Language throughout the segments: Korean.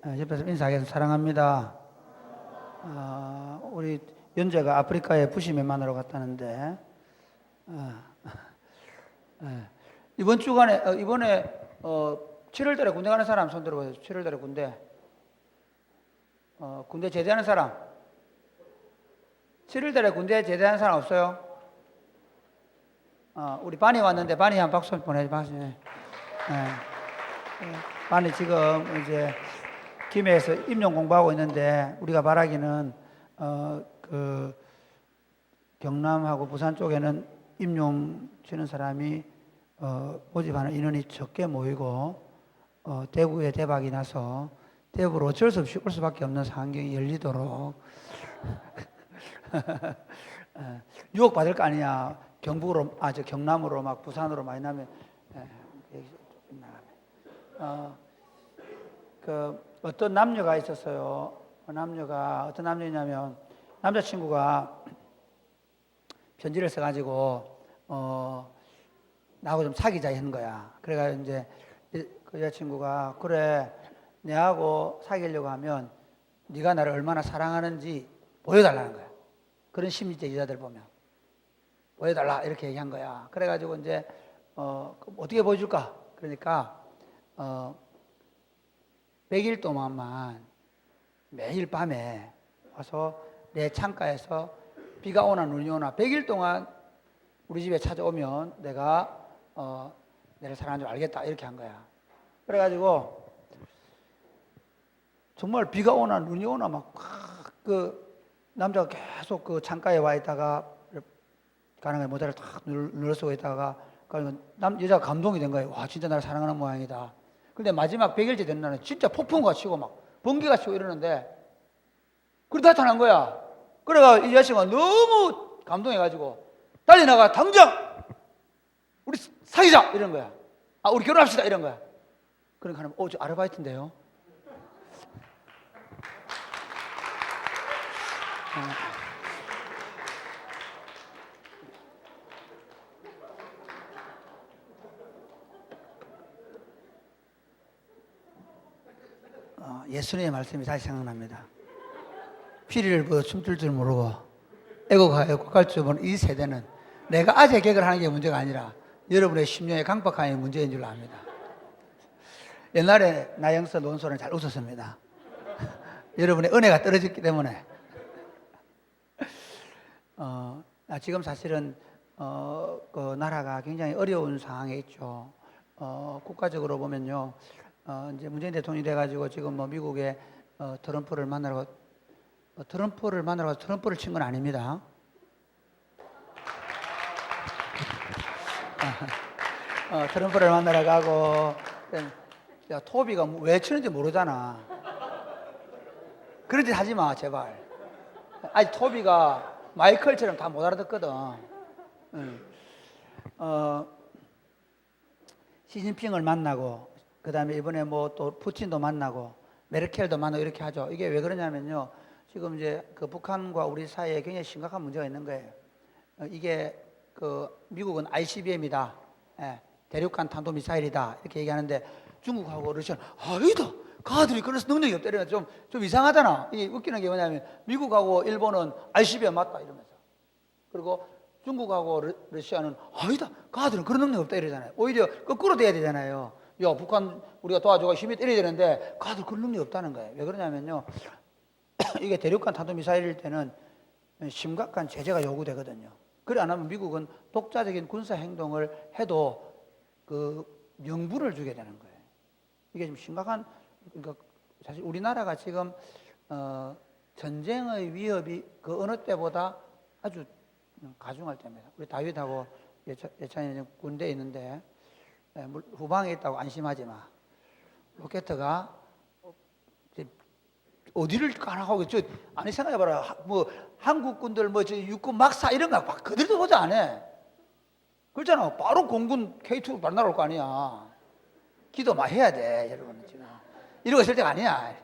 옆에서 인사하겠습니다. 사랑합니다. 우리 연재가 아프리카에 부심에 만나러 갔다는데, 이번 주간에, 이번에 7월 달에 군대 가는 사람 손 들어보세요. 7월 달에 군대. 군대 제대하는 사람. 7월 달에 군대 제대하는 사람 없어요? 우리 반이 왔는데, 반이 한 박수 보내지 마세요. 반이 지금 이제 김해에서 임용 공부하고 있는데, 우리가 바라기는 그 경남하고 부산 쪽에는 임용 치는 사람이 모집하는 인원이 적게 모이고 대구에 대박이 나서 대구로 어쩔 수 없이 올 수밖에 없는 상황이 열리도록 유혹받을 거 아니냐. 경북으로, 경남으로 막 부산으로 많이 나면 어떤 남녀가 있었어요. 어떤 남녀냐면 남자친구가 편지를 써가지고 나하고 좀 사귀자 하는 거야. 그래가지고 이제 그 여자친구가 그래, 내하고 사귀려고 하면 네가 나를 얼마나 사랑하는지 보여달라는 거야. 그런 심리적 여자들 보면 보여달라 이렇게 얘기한 거야. 그래가지고 이제 어떻게 보여줄까? 그러니까 100일 동안만 매일 밤에 와서 내 창가에서 비가 오나 눈이 오나 100일 동안 우리 집에 찾아오면 내가 내를 사랑하는 줄 알겠다 이렇게 한 거야. 그래가지고 정말 비가 오나 눈이 오나 막 그 남자가 계속 그 창가에 와 있다가 가능하게 모자를 탁 눌러쓰고 있다가 여자가 감동이 된 거예요. 와, 진짜 나를 사랑하는 모양이다. 근데 마지막 100일째 되는 날은 진짜 폭풍과 치고 막 번개가 치고 이러는데 그러다 나타난 거야. 그래가 이 여자친구가 너무 감동해가지고 달리 나가 당장 우리 사귀자 이런 거야. 우리 결혼합시다 이런 거야. 그러니까 저 아르바이트인데요. 예수님의 말씀이 다시 생각납니다. 피리를 부어 춤출 줄 모르고 애곡할 줄 모르는 이 세대는 내가 아재 개그를 하는 게 문제가 아니라 여러분의 심령의 강박함이 문제인 줄 압니다. 옛날에 나영서 논소는 잘 웃었습니다. 여러분의 은혜가 떨어졌기 때문에. 지금 사실은 그 나라가 굉장히 어려운 상황에 있죠. 국가적으로 보면요, 이제 문재인 대통령이 돼가지고 지금 뭐 미국에 트럼프를 만나러 가서 트럼프를 친 건 아닙니다. 트럼프를 만나러 가고, 야, 토비가 왜 치는지 모르잖아. 그런 짓 하지 마, 제발. 아니, 토비가 마이클처럼 다 못 알아듣거든. 시진핑을 만나고, 그 다음에 이번에 뭐 또 푸틴도 만나고, 메르켈도 만나고 이렇게 하죠. 이게 왜 그러냐면요. 지금 이제 그 북한과 우리 사이에 굉장히 심각한 문제가 있는 거예요. 이게 그 미국은 ICBM이다. 대륙간 탄도미사일이다. 이렇게 얘기하는데 중국하고 러시아는 아니다. 가들이 그래서 능력이 없다. 이러면 좀 이상하잖아. 이게 웃기는 게 뭐냐면 미국하고 일본은 ICBM 맞다. 이러면서. 그리고 중국하고 러시아는 아니다. 가들은 그런 능력이 없다. 이러잖아요. 오히려 거꾸로 돼야 되잖아요. 야, 북한 우리가 도와주고 힘이 때려야 되는데 가들 그런 능력이 없다는 거예요. 왜 그러냐면요. 이게 대륙간 탄도미사일일 때는 심각한 제재가 요구되거든요. 그래 안 하면 미국은 독자적인 군사 행동을 해도 그 명분을 주게 되는 거예요. 이게 좀 심각한, 그러니까 사실 우리나라가 지금 전쟁의 위협이 그 어느 때보다 아주 가중할 때입니다. 우리 다윗하고 예찬이 군대에 있는데 후방에 있다고 안심하지 마. 로켓트가 어디를 가나하고 아니 생각해봐라. 뭐 한국 군들 육군 막사 이런 거 그들도 보자 안 해. 그렇잖아. 바로 공군 K2 바로 날아올 거 아니야. 기도 막 해야 돼, 여러분 지금. 이러고 있을 때가 아니야.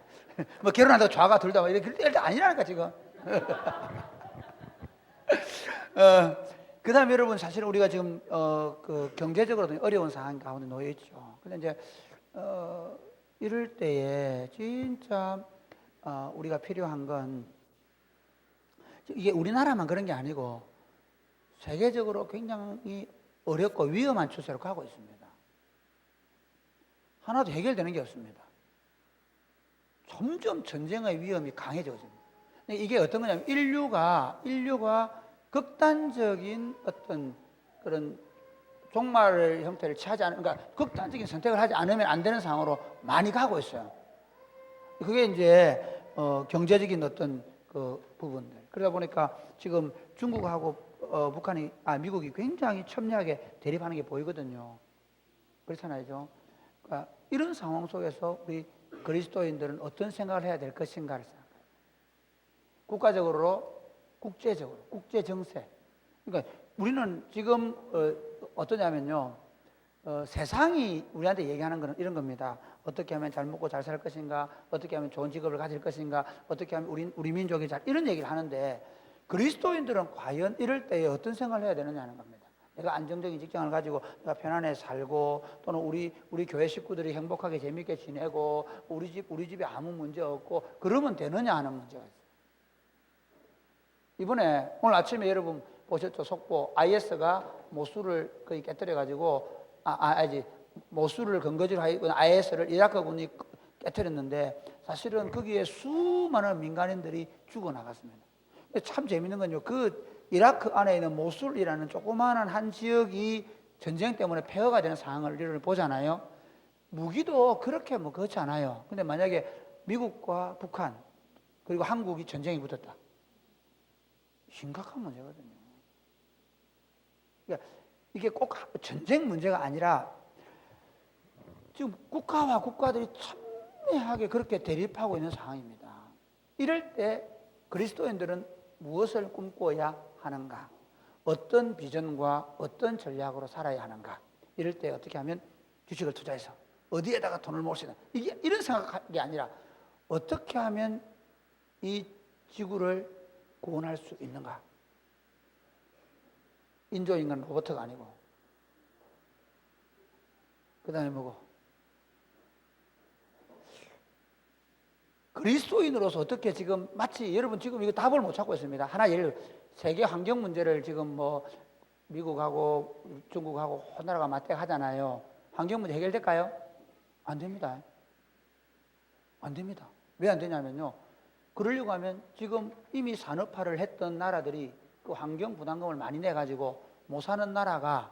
뭐 결혼한다고 좌가 둘다 막 이럴 때 아니라니까 지금. 그다음에 여러분 사실 우리가 지금 그 경제적으로 어려운 상황 가운데 놓여 있죠. 근데 이제 이럴 때에 진짜 우리가 필요한 건 이게 우리나라만 그런 게 아니고 세계적으로 굉장히 어렵고 위험한 추세로 가고 있습니다. 하나도 해결되는 게 없습니다. 점점 전쟁의 위험이 강해지고 있습니다. 이게 어떤 거냐면 인류가 극단적인 어떤 그런 종말 형태를 취하지 않은, 그러니까 극단적인 선택을 하지 않으면 안 되는 상황으로 많이 가고 있어요. 그게 이제 경제적인 어떤 그 부분들. 그러다 보니까 지금 중국하고 미국이 굉장히 첨예하게 대립하는 게 보이거든요. 그렇잖아요. 그러니까 이런 상황 속에서 우리 그리스도인들은 어떤 생각을 해야 될 것인가를 생각해요. 국가적으로, 국제적으로, 국제 정세. 그러니까 우리는 지금 어떠냐면요, 세상이 우리한테 얘기하는 거는 이런 겁니다. 어떻게 하면 잘 먹고 잘 살 것인가, 어떻게 하면 좋은 직업을 가질 것인가, 어떻게 하면 우리 민족이 이런 얘기를 하는데, 그리스도인들은 과연 이럴 때에 어떤 생각을 해야 되느냐 하는 겁니다. 내가 안정적인 직장을 가지고 내가 편안하게 살고, 또는 우리 교회 식구들이 행복하게 재밌게 지내고, 우리 집에 아무 문제 없고 그러면 되느냐 하는 문제가 있어요. 이번에 오늘 아침에 여러분 보셨죠? 속보 IS가 모술을 거의 깨뜨려 가지고 모술을 근거지로 하고 IS를 이라크군이 깨뜨렸는데, 사실은 거기에 수많은 민간인들이 죽어나갔습니다. 참 재밌는 건요, 그 이라크 안에 있는 모술이라는 조그마한 한 지역이 전쟁 때문에 폐허가 되는 상황을 보잖아요. 무기도 그렇게 그렇지 않아요. 근데 만약에 미국과 북한 그리고 한국이 전쟁이 붙었다, 심각한 문제거든요. 그러니까 이게 꼭 전쟁 문제가 아니라 지금 국가와 국가들이 첨예하게 그렇게 대립하고 있는 상황입니다. 이럴 때 그리스도인들은 무엇을 꿈꿔야 하는가? 어떤 비전과 어떤 전략으로 살아야 하는가? 이럴 때 어떻게 하면 주식을 투자해서 어디에다가 돈을 모을 수 있나? 이런 생각이 아니라 어떻게 하면 이 지구를 구원할 수 있는가? 인조인간 로봇가 아니고, 그 다음에 뭐고? 그리스도인으로서 어떻게 지금 마치 여러분 지금 이거 답을 못 찾고 있습니다. 하나 예를 들어 세계 환경 문제를 지금 미국하고 중국하고 호나라가 맞대가 하잖아요. 환경 문제 해결될까요? 안 됩니다. 안 됩니다. 왜 안 되냐면요, 그러려고 하면 지금 이미 산업화를 했던 나라들이 그 환경 부담금을 많이 내가지고 못 사는 나라가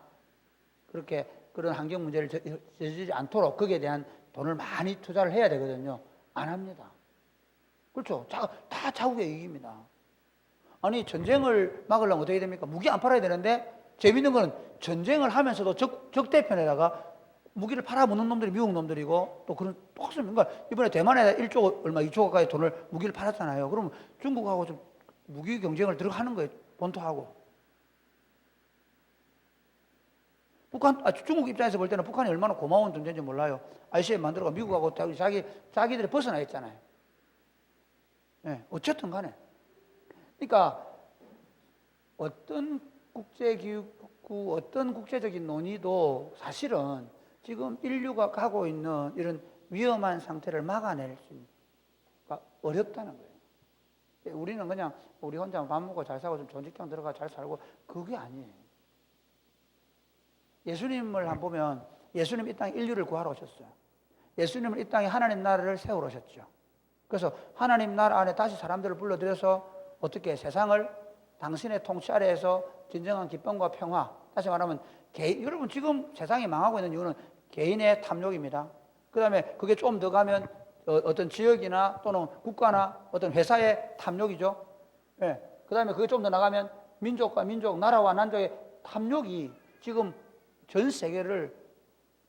그렇게 그런 환경 문제를 저지르지 않도록 거기에 대한 돈을 많이 투자를 해야 되거든요. 안 합니다. 그렇죠. 다 자국의 이익입니다. 아니, 전쟁을 막으려면 어떻게 됩니까? 무기 안 팔아야 되는데, 재밌는 거는 전쟁을 하면서도 적대편에다가 무기를 팔아먹는 놈들이 미국 놈들이고, 또 똑같습니다. 그러니까 이번에 대만에 1조 얼마 2조 가까이 돈을 무기를 팔았잖아요. 그러면 중국하고 좀 무기 경쟁을 들어가는 거예요. 본토하고. 중국 입장에서 볼 때는 북한이 얼마나 고마운 존재인지 몰라요. ICM 만들어가 미국하고 자기들이 벗어나 있잖아요. 네, 어쨌든 간에. 그러니까 어떤 국제기구, 어떤 국제적인 논의도 사실은 지금 인류가 가고 있는 이런 위험한 상태를 막아낼 수가 어렵다는 거예요. 우리는 그냥 우리 혼자 밥 먹고 잘 살고 좀 좋은 직장 들어가 잘 살고, 그게 아니에요. 예수님을 한번 보면 예수님 이 땅에 인류를 구하러 오셨어요. 예수님은 이 땅에 하나님 나라를 세우러 오셨죠. 그래서 하나님 나라 안에 다시 사람들을 불러들여서 어떻게 세상을 당신의 통치 아래에서 진정한 기쁨과 평화, 다시 말하면 여러분 지금 세상이 망하고 있는 이유는 개인의 탐욕입니다. 그 다음에 그게 좀 더 가면 어떤 지역이나 또는 국가나 어떤 회사의 탐욕이죠. 예. 그 다음에 그게 좀 더 나가면 민족과 민족, 나라와 난족의 탐욕이 지금 전 세계를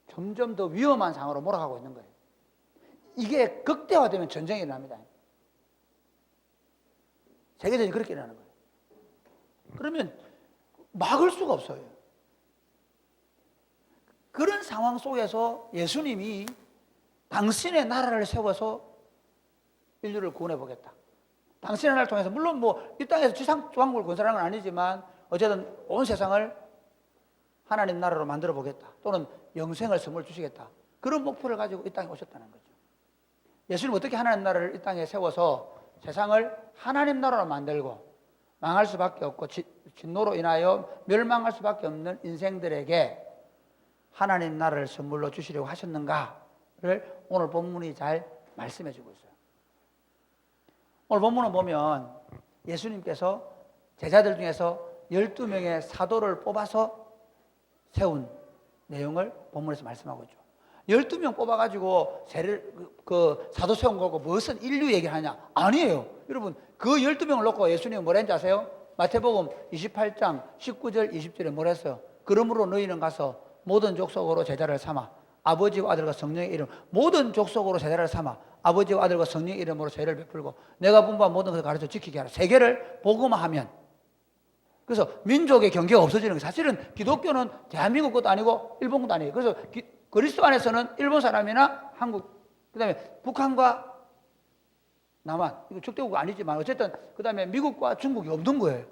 점점 더 위험한 상황으로 몰아가고 있는 거예요. 이게 극대화되면 전쟁이 일어납니다. 세계적으로 그렇게 일어나는 거예요. 그러면 막을 수가 없어요. 그런 상황 속에서 예수님이 당신의 나라를 세워서 인류를 구원해 보겠다. 당신의 나라를 통해서, 물론 이 땅에서 지상왕국을 건설하는 건 아니지만 어쨌든 온 세상을 하나님 나라로 만들어 보겠다. 또는 영생을 선물 주시겠다. 그런 목표를 가지고 이 땅에 오셨다는 거죠. 예수님 어떻게 하나님 나라를 이 땅에 세워서 세상을 하나님 나라로 만들고 망할 수밖에 없고 진노로 인하여 멸망할 수밖에 없는 인생들에게 하나님 나라를 선물로 주시려고 하셨는가를 오늘 본문이 잘 말씀해 주고 있어요. 오늘 본문을 보면 예수님께서 제자들 중에서 12명의 사도를 뽑아서 세운 내용을 본문에서 말씀하고 있죠. 12명 뽑아가지고 그 사도 세운 거고 무슨 인류 얘기를 하냐? 아니에요. 여러분, 그 12명을 놓고 예수님은 뭐라 했는지 아세요? 마태복음 28장 19절 20절에 뭐라 했어요? 그러므로 너희는 가서 모든 족속으로 제자를 삼아 아버지와 아들과 성령의 이름, 모든 족속으로 제자를 삼아 아버지와 아들과 성령의 이름으로 죄를 베풀고 내가 분부한 모든 것을 가르쳐 지키게 하라. 세계를 복음화하면, 그래서 민족의 경계가 없어지는 거예요. 사실은 기독교는 대한민국 것도 아니고 일본 것도 아니에요. 그래서 그리스도 안에서는 일본 사람이나 한국, 그 다음에 북한과 남한, 이거 적대국가 아니지만 어쨌든 그 다음에 미국과 중국이 없는 거예요.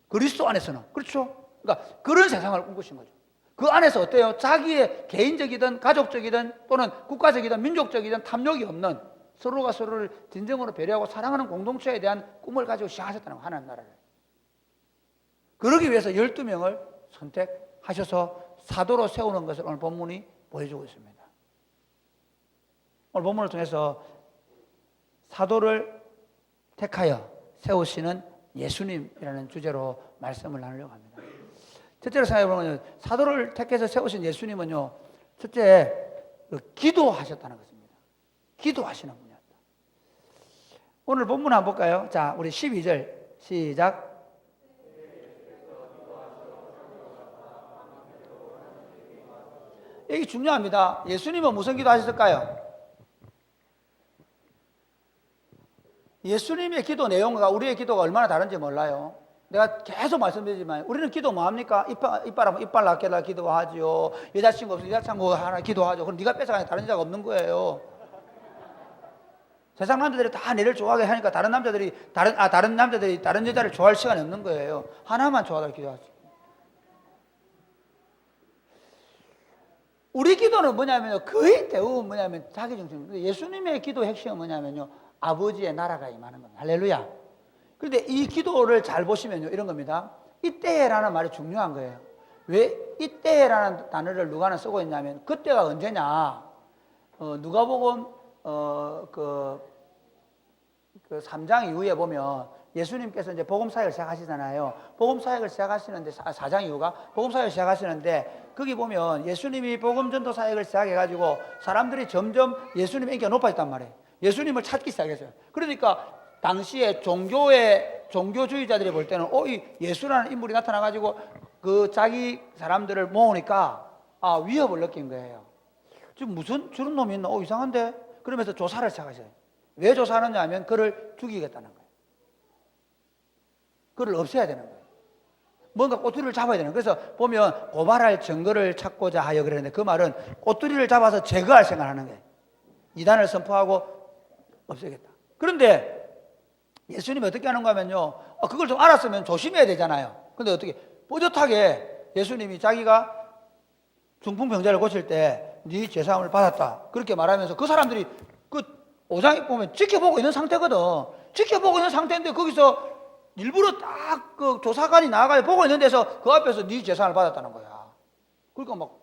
그리스도 안에서는. 그렇죠? 그러니까 그런 세상을 꿈꾸신 거죠. 그 안에서 어때요? 자기의 개인적이든 가족적이든 또는 국가적이든 민족적이든 탐욕이 없는, 서로가 서로를 진정으로 배려하고 사랑하는 공동체에 대한 꿈을 가지고 시작하셨다는 거예요. 하나님 나라를. 그러기 위해서 12명을 선택하셔서 사도로 세우는 것을 오늘 본문이 보여주고 있습니다. 오늘 본문을 통해서 사도를 택하여 세우시는 예수님이라는 주제로 말씀을 나누려고 합니다. 첫째로 생각해보면 사도를 택해서 세우신 예수님은요, 첫째 기도하셨다는 것입니다. 기도하시는 분이었다. 오늘 본문 한번 볼까요? 자, 우리 12절 시작. 이게 중요합니다. 예수님은 무슨 기도하셨을까요? 예수님의 기도 내용과 우리의 기도가 얼마나 다른지 몰라요. 내가 계속 말씀드리지만 우리는 기도 뭐합니까? 이빨 낳게 달 기도하죠. 여자친구 없으면 여자친구 하나 기도하죠. 그럼 네가 뺏어가니 다른 여자가 없는 거예요. 세상 남자들이 다 내를 좋아하게 하니까 다른 남자들이 다른 여자를 좋아할 시간이 없는 거예요. 하나만 좋아하다고 기도하죠. 우리 기도는 뭐냐면요, 거의 대부분 뭐냐면 자기 중심. 예수님의 기도 핵심은 뭐냐면요, 아버지의 나라가 임하는 겁니다. 할렐루야. 그런데 이 기도를 잘 보시면요, 이런 겁니다. 이때라는 말이 중요한 거예요. 왜 이때라는 단어를 누가는 쓰고 있냐면, 그때가 언제냐? 누가복음 그 3장 이후에 보면 예수님께서 이제 복음 사역을 시작하시잖아요. 복음 사역을 시작하시는데 4장 이후가 복음 사역을 시작하시는데, 거기 보면 예수님이 복음 전도 사역을 시작해가지고 사람들이 점점 예수님의 인기가 높아졌단 말이에요. 예수님을 찾기 시작했어요. 그러니까 당시에 종교주의자들이 볼 때는 이 예수라는 인물이 나타나가지고 그 자기 사람들을 모으니까 위협을 느낀 거예요. 지금 무슨 저런 놈이 있나? 이상한데? 그러면서 조사를 시작하셔요. 왜 조사하느냐 하면 그를 죽이겠다는 거예요. 그를 없애야 되는 거예요. 뭔가 꼬투리를 잡아야 되는 거예요. 그래서 보면 고발할 증거를 찾고자 하여 그랬는데, 그 말은 꼬투리를 잡아서 제거할 생각을 하는 거예요. 이단을 선포하고 없애겠다. 그런데 예수님이 어떻게 하는가 하면요, 그걸 좀 알았으면 조심해야 되잖아요. 근데 어떻게 뿌듯하게 예수님이 자기가 중풍병자를 고칠 때 네 죄사함을 받았다 그렇게 말하면서, 그 사람들이 그 5장에 보면 지켜보고 있는 상태거든. 지켜보고 있는 상태인데 거기서 일부러 딱 그 조사관이 나가서 보고 있는 데서 그 앞에서 네 재산을 받았다는 거야. 그러니까 막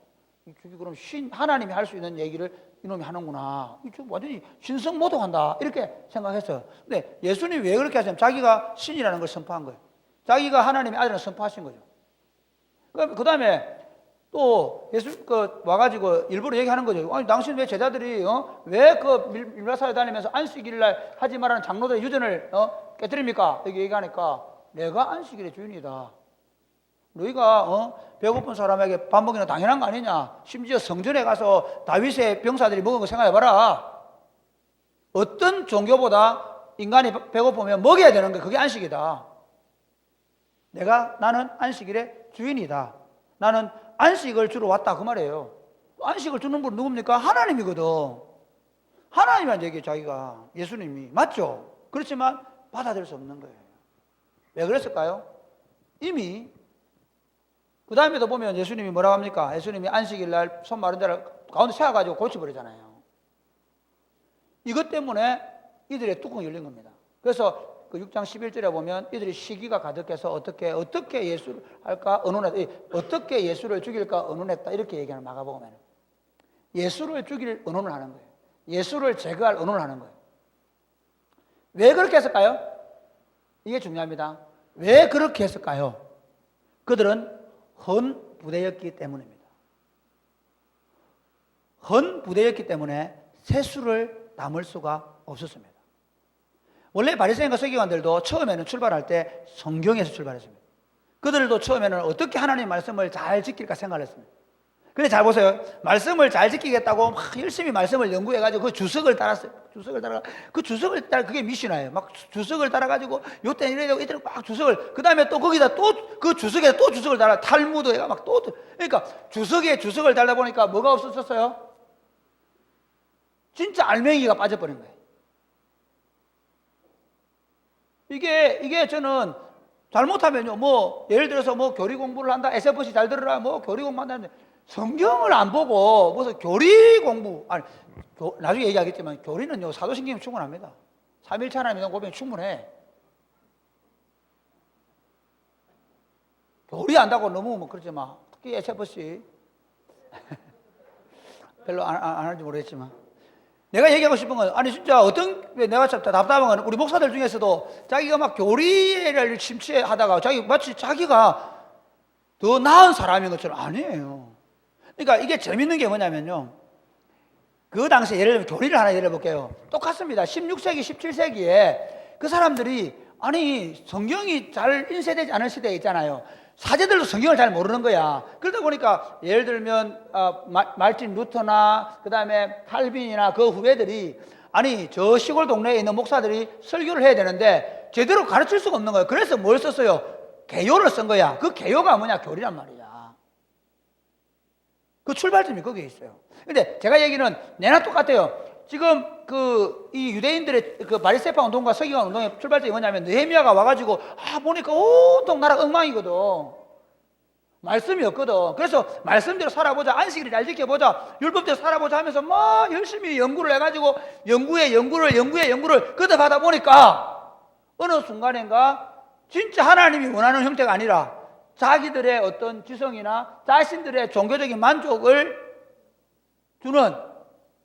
그럼 하나님이 할 수 있는 얘기를 이놈이 하는구나. 완전히 신성모독한다 이렇게 생각했어요. 근데 예수님이 왜 그렇게 하셨냐면 자기가 신이라는 걸 선포한 거예요. 자기가 하나님의 아들을 선포하신 거죠. 그 다음에 또 예수 와가지고 일부러 얘기하는 거죠. 아니 당신 왜 제자들이 왜 그 밀라사에 다니면서 안식일날 하지 말라는 장로들의 유전을 깨뜨립니까? 이렇게 얘기하니까, 내가 안식일의 주인이다. 너희가 배고픈 사람에게 밥 먹이는 당연한 거 아니냐? 심지어 성전에 가서 다윗의 병사들이 먹은 거 생각해봐라. 어떤 종교보다 인간이 배고프면 먹여야 되는 게 그게 안식이다. 나는 안식일의 주인이다. 나는 안식을 주러 왔다 그 말이에요. 안식을 주는 분은 누굽니까? 하나님이거든. 하나님이란 얘기예요. 자기가 예수님이 맞죠? 그렇지만 받아들일 수 없는 거예요. 왜 그랬을까요? 이미 그 다음에도 보면 예수님이 뭐라고 합니까? 예수님이 안식일 날 손 마른 자를 가운데 세워가지고 고쳐버리잖아요. 이것 때문에 이들의 뚜껑이 열린 겁니다. 그래서 그 6장 11절에 보면 이들이 시기가 가득해서 어떻게 예수를 할까 의논했다. 어떻게 예수를 죽일까 의논했다. 이렇게 얘기하는 마가복음에는. 예수를 죽일 의논을 하는 거예요. 예수를 제거할 의논을 하는 거예요. 왜 그렇게 했을까요? 이게 중요합니다. 왜 그렇게 했을까요? 그들은 헌 부대였기 때문입니다. 헌 부대였기 때문에 세수를 담을 수가 없었습니다. 원래 바리새인과 서기관들도 처음에는 출발할 때 성경에서 출발했습니다. 그들도 처음에는 어떻게 하나님의 말씀을 잘 지킬까 생각을 했습니다. 근데 잘 보세요. 말씀을 잘 지키겠다고 막 열심히 말씀을 연구해가지고 그 주석을 따랐어요. 그 주석을 따라 그게 미션이에요. 막 주석을 따라가지고 요때 이래야 되고 이때는 막 주석을 그 다음에 또 거기다 또 그 주석에 또 주석을 달아 탈무드가 막 또 그러니까 주석에 주석을 달다 보니까 뭐가 없었어요? 진짜 알맹이가 빠져버린 거예요. 이게 저는 잘못하면요, 뭐 예를 들어서 뭐 교리 공부를 한다, 에세포시 잘 들으라, 뭐 교리 공부한다는데 성경을 안 보고 무슨 교리 공부, 아니 나중에 얘기하겠지만 교리는요 사도신경이 충분합니다. 3일차 하나님 믿음 고백이 충분해. 교리 안다고 너무 뭐 그러지 마. 특히 에세포시 별로 안 할지 모르겠지만. 내가 얘기하고 싶은 건, 아니, 진짜 내가 참 답답한 건, 우리 목사들 중에서도 자기가 막 교리를 심취하다가 마치 자기가 더 나은 사람인 것처럼 아니에요. 그러니까 이게 재밌는 게 뭐냐면요. 그 당시에 예를 들면 교리를 하나 예를 볼게요. 똑같습니다. 16세기, 17세기에 그 사람들이, 아니, 성경이 잘 인쇄되지 않은 시대에 있잖아요. 사제들도 성경을 잘 모르는 거야. 그러다 보니까 예를 들면 말틴 루터나 그 다음에 칼빈이나 그 후배들이 아니 저 시골 동네에 있는 목사들이 설교를 해야 되는데 제대로 가르칠 수가 없는 거예요. 그래서 뭘 썼어요? 개요를 쓴 거야. 그 개요가 뭐냐? 교리란 말이야. 그 출발점이 거기에 있어요. 근데 제가 얘기는 내나 똑같아요. 지금 이 유대인들의 그 바리새파 운동과 서기관 운동의 출발점이 뭐냐면 느헤미야가 와가지고 보니까 온통 나라 엉망이거든. 말씀이 없거든. 그래서 말씀대로 살아보자, 안식일을 잘 지켜보자, 율법대로 살아보자 하면서 막 열심히 연구를 해가지고 연구를 거듭하다 보니까 어느 순간인가 진짜 하나님이 원하는 형태가 아니라 자기들의 어떤 지성이나 자신들의 종교적인 만족을 주는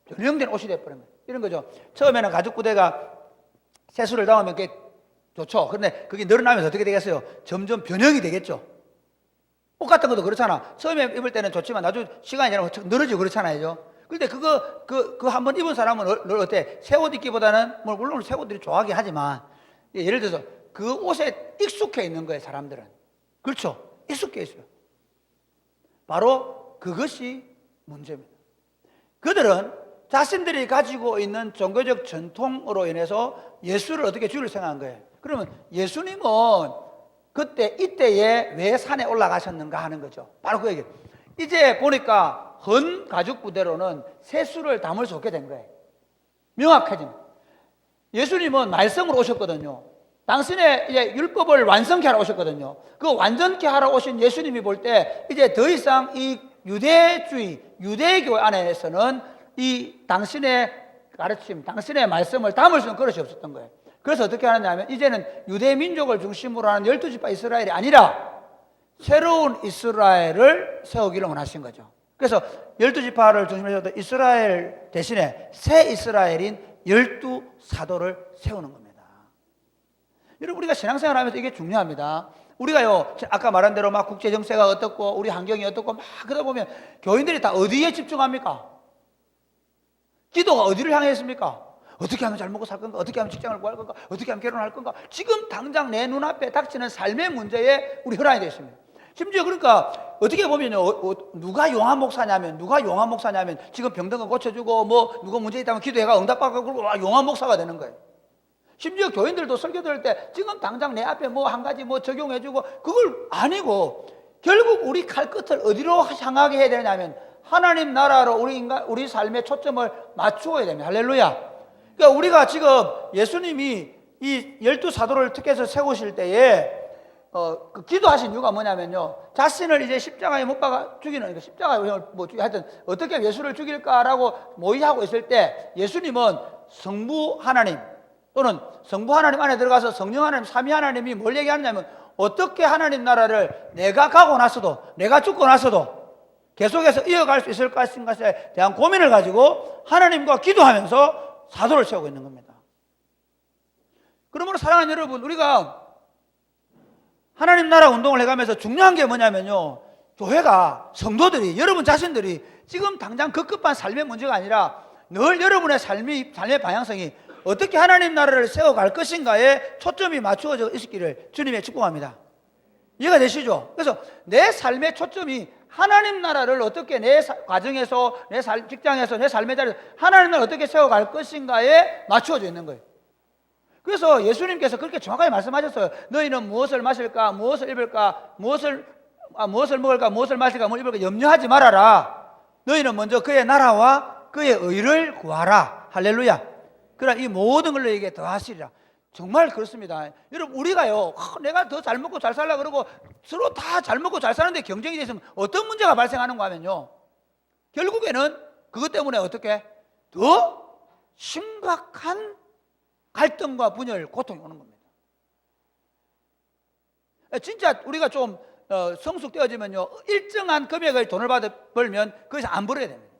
변형된 옷이 돼버린 거예요. 이런 거죠. 처음에는 가죽부대가 세수를 담으면 그게 좋죠. 그런데 그게 늘어나면서 어떻게 되겠어요? 점점 변형이 되겠죠. 옷 같은 것도 그렇잖아. 처음에 입을 때는 좋지만 나중에 시간이 지나면 늘어지고 그렇잖아요. 근데 그거 한번 입은 사람은 어때? 새 옷 입기보다는, 물론 새 옷들이 좋아하긴 하지만, 예를 들어서 그 옷에 익숙해 있는 거예요, 사람들은. 그렇죠. 익숙해 있어요. 바로 그것이 문제입니다. 그들은 자신들이 가지고 있는 종교적 전통으로 인해서 예수를 어떻게 죽일 생각한 거예요. 그러면 예수님은 이때에 왜 산에 올라가셨는가 하는 거죠. 바로 그 얘기예요. 이제 보니까 헌 가죽 부대로는 세수를 담을 수 없게 된 거예요. 명확해진 거예요. 예수님은 말씀으로 오셨거든요. 당신의 이제 율법을 완성케 하러 오셨거든요. 그 완전케 하러 오신 예수님이 볼 때 이제 더 이상 이 유대주의, 유대교 안에서는 이 당신의 가르침, 당신의 말씀을 담을 수 있는 그릇이 없었던 거예요. 그래서 어떻게 하느냐 하면 이제는 유대 민족을 중심으로 하는 12지파 이스라엘이 아니라 새로운 이스라엘을 세우기를 원하신 거죠. 그래서 12지파를 중심으로 해서 이스라엘 대신에 새 이스라엘인 12사도를 세우는 겁니다. 여러분, 우리가 신앙생활 하면서 이게 중요합니다. 우리가요, 아까 말한 대로 막 국제 정세가 어떻고 우리 환경이 어떻고 막 그러다 보면 교인들이 다 어디에 집중합니까? 기도가 어디를 향해 있습니까? 어떻게 하면 잘 먹고 살 건가? 어떻게 하면 직장을 구할 건가? 어떻게 하면 결혼할 건가? 지금 당장 내 눈앞에 닥치는 삶의 문제에 우리 혈안이 되어 있습니다. 심지어 그러니까 어떻게 보면요, 누가 용한 목사냐면 지금 병든 거 고쳐주고 뭐 누가 문제 있다면 기도해가 응답받고 그러고 용한 목사가 되는 거예요. 심지어 교인들도 설교 들을 때 지금 당장 내 앞에 뭐 한 가지 뭐 적용해주고 그걸 아니고 결국 우리 칼끝을 어디로 향하게 해야 되냐면 하나님 나라로 우리 삶의 초점을 맞추어야 됩니다. 할렐루야. 그러니까 우리가 지금 예수님이 이 12사도를 특해서 세우실 때에 그 기도하신 이유가 뭐냐면요, 자신을 이제 십자가에 못 박아 죽이는, 그러니까 십자가에 뭐 하여튼 어떻게 예수를 죽일까라고 모의하고 있을 때 예수님은 성부 하나님 또는 성부 하나님 안에 들어가서 성령 하나님, 삼위 하나님이 뭘 얘기하느냐면 어떻게 하나님 나라를 내가 가고 나서도, 내가 죽고 나서도 계속해서 이어갈 수 있을 것인가에 대한 고민을 가지고 하나님과 기도하면서 사도를 세우고 있는 겁니다. 그러므로 사랑하는 여러분, 우리가 하나님 나라 운동을 해가면서 중요한 게 뭐냐면요, 교회가, 성도들이, 여러분 자신들이 지금 당장 급급한 삶의 문제가 아니라 늘 여러분의 삶의 방향성이 어떻게 하나님 나라를 세워갈 것인가에 초점이 맞추어져 있기를 주님의 축복합니다. 이해가 되시죠? 그래서 내 삶의 초점이 하나님 나라를 어떻게 내 가정에서, 내 직장에서, 내 삶의 자리에서 하나님 나라를 어떻게 세워갈 것인가에 맞추어져 있는 거예요. 그래서 예수님께서 그렇게 정확하게 말씀하셨어요. 너희는 무엇을 마실까, 무엇을 입을까, 무엇을 먹을까, 무엇을 마실까, 무엇을 입을까 염려하지 말아라. 너희는 먼저 그의 나라와 그의 의를 구하라. 할렐루야. 그러나 이 모든 걸 너희에게 더하시리라. 정말 그렇습니다. 여러분, 우리가요, 내가 더 잘 먹고 잘 살라 그러고 서로 다 잘 먹고 잘 사는데 경쟁이 되시면 어떤 문제가 발생하는가 하면요, 결국에는 그것 때문에 어떻게 더 심각한 갈등과 분열, 고통이 오는 겁니다. 진짜 우리가 좀 성숙되어지면요, 일정한 금액의 돈을 벌면 거기서 안 벌어야 됩니다.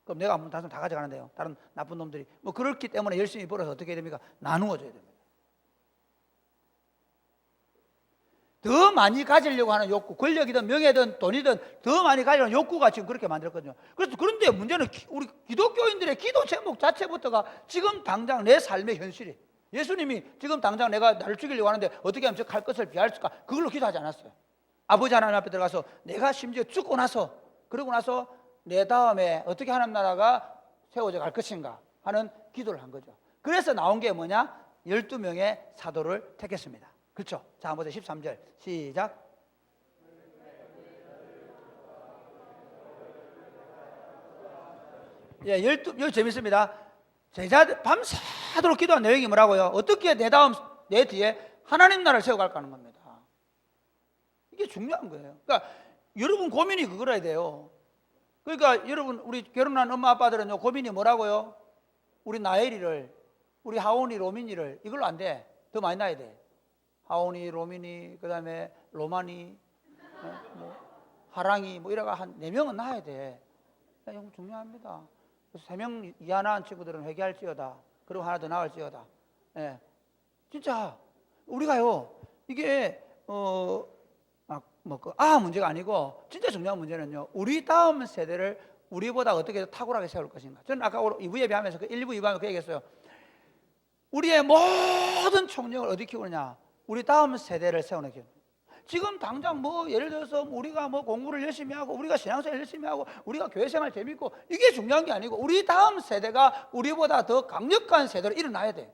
그럼 내가 한번 다 가져가는데요, 다른 나쁜 놈들이 뭐 그렇기 때문에 열심히 벌어서 어떻게 됩니까? 나누어줘야 됩니다. 더 많이 가지려고 하는 욕구, 권력이든 명예든 돈이든 더 많이 가지려는 욕구가 지금 그렇게 만들었거든요. 그래서 그런데 문제는 우리 기독교인들의 기도 제목 자체부터가 지금 당장 내 삶의 현실이, 예수님이 지금 당장 내가 나를 죽이려고 하는데 어떻게 하면 저 칼 것을 피할 수가, 그걸로 기도하지 않았어요. 아버지 하나님 앞에 들어가서 내가 심지어 죽고 나서, 그러고 나서 내 다음에 어떻게 하나님 나라가 세워져 갈 것인가 하는 기도를 한 거죠. 그래서 나온 게 뭐냐? 12명의 사도를 택했습니다. 그렇죠? 자, 한번 보세요. 13절 시작. 예, 이거 재밌습니다. 제자들 밤새도록 기도한 내용이 뭐라고요? 어떻게 내 다음, 내 뒤에 하나님 나라를 세워갈까 하는 겁니다. 이게 중요한 거예요. 그러니까 여러분 고민이 그거라야 돼요. 그러니까 여러분, 우리 결혼한 엄마 아빠들은요, 고민이 뭐라고요? 우리 나엘이를, 우리 하온이, 로민이를, 이걸로 안 돼. 더 많이 낳아야 돼. 하온이, 로민이, 그 다음에 로마니, 뭐 하랑이, 뭐 이래가 한 4명은 낳아야 돼. 이거 중요합니다. 그래서 3명 이하 낳은 친구들은 회개할지어다. 그리고 하나 더 낳을지어다. 예. 진짜 우리가요, 이게 문제가 아니고 진짜 중요한 문제는요, 우리 다음 세대를 우리보다 어떻게 탁월하게 세울 것인가. 저는 아까 2부 예배하면서 그 1, 2부 예배하면서 그 얘기했어요. 우리의 모든 총력을 어디 키우느냐? 우리 다음 세대를 세우는 길. 지금 당장 뭐 예를 들어서 우리가 뭐 공부를 열심히 하고, 우리가 신앙생활 열심히 하고, 우리가 교회생활 재밌고, 이게 중요한 게 아니고 우리 다음 세대가 우리보다 더 강력한 세대로 일어나야 돼.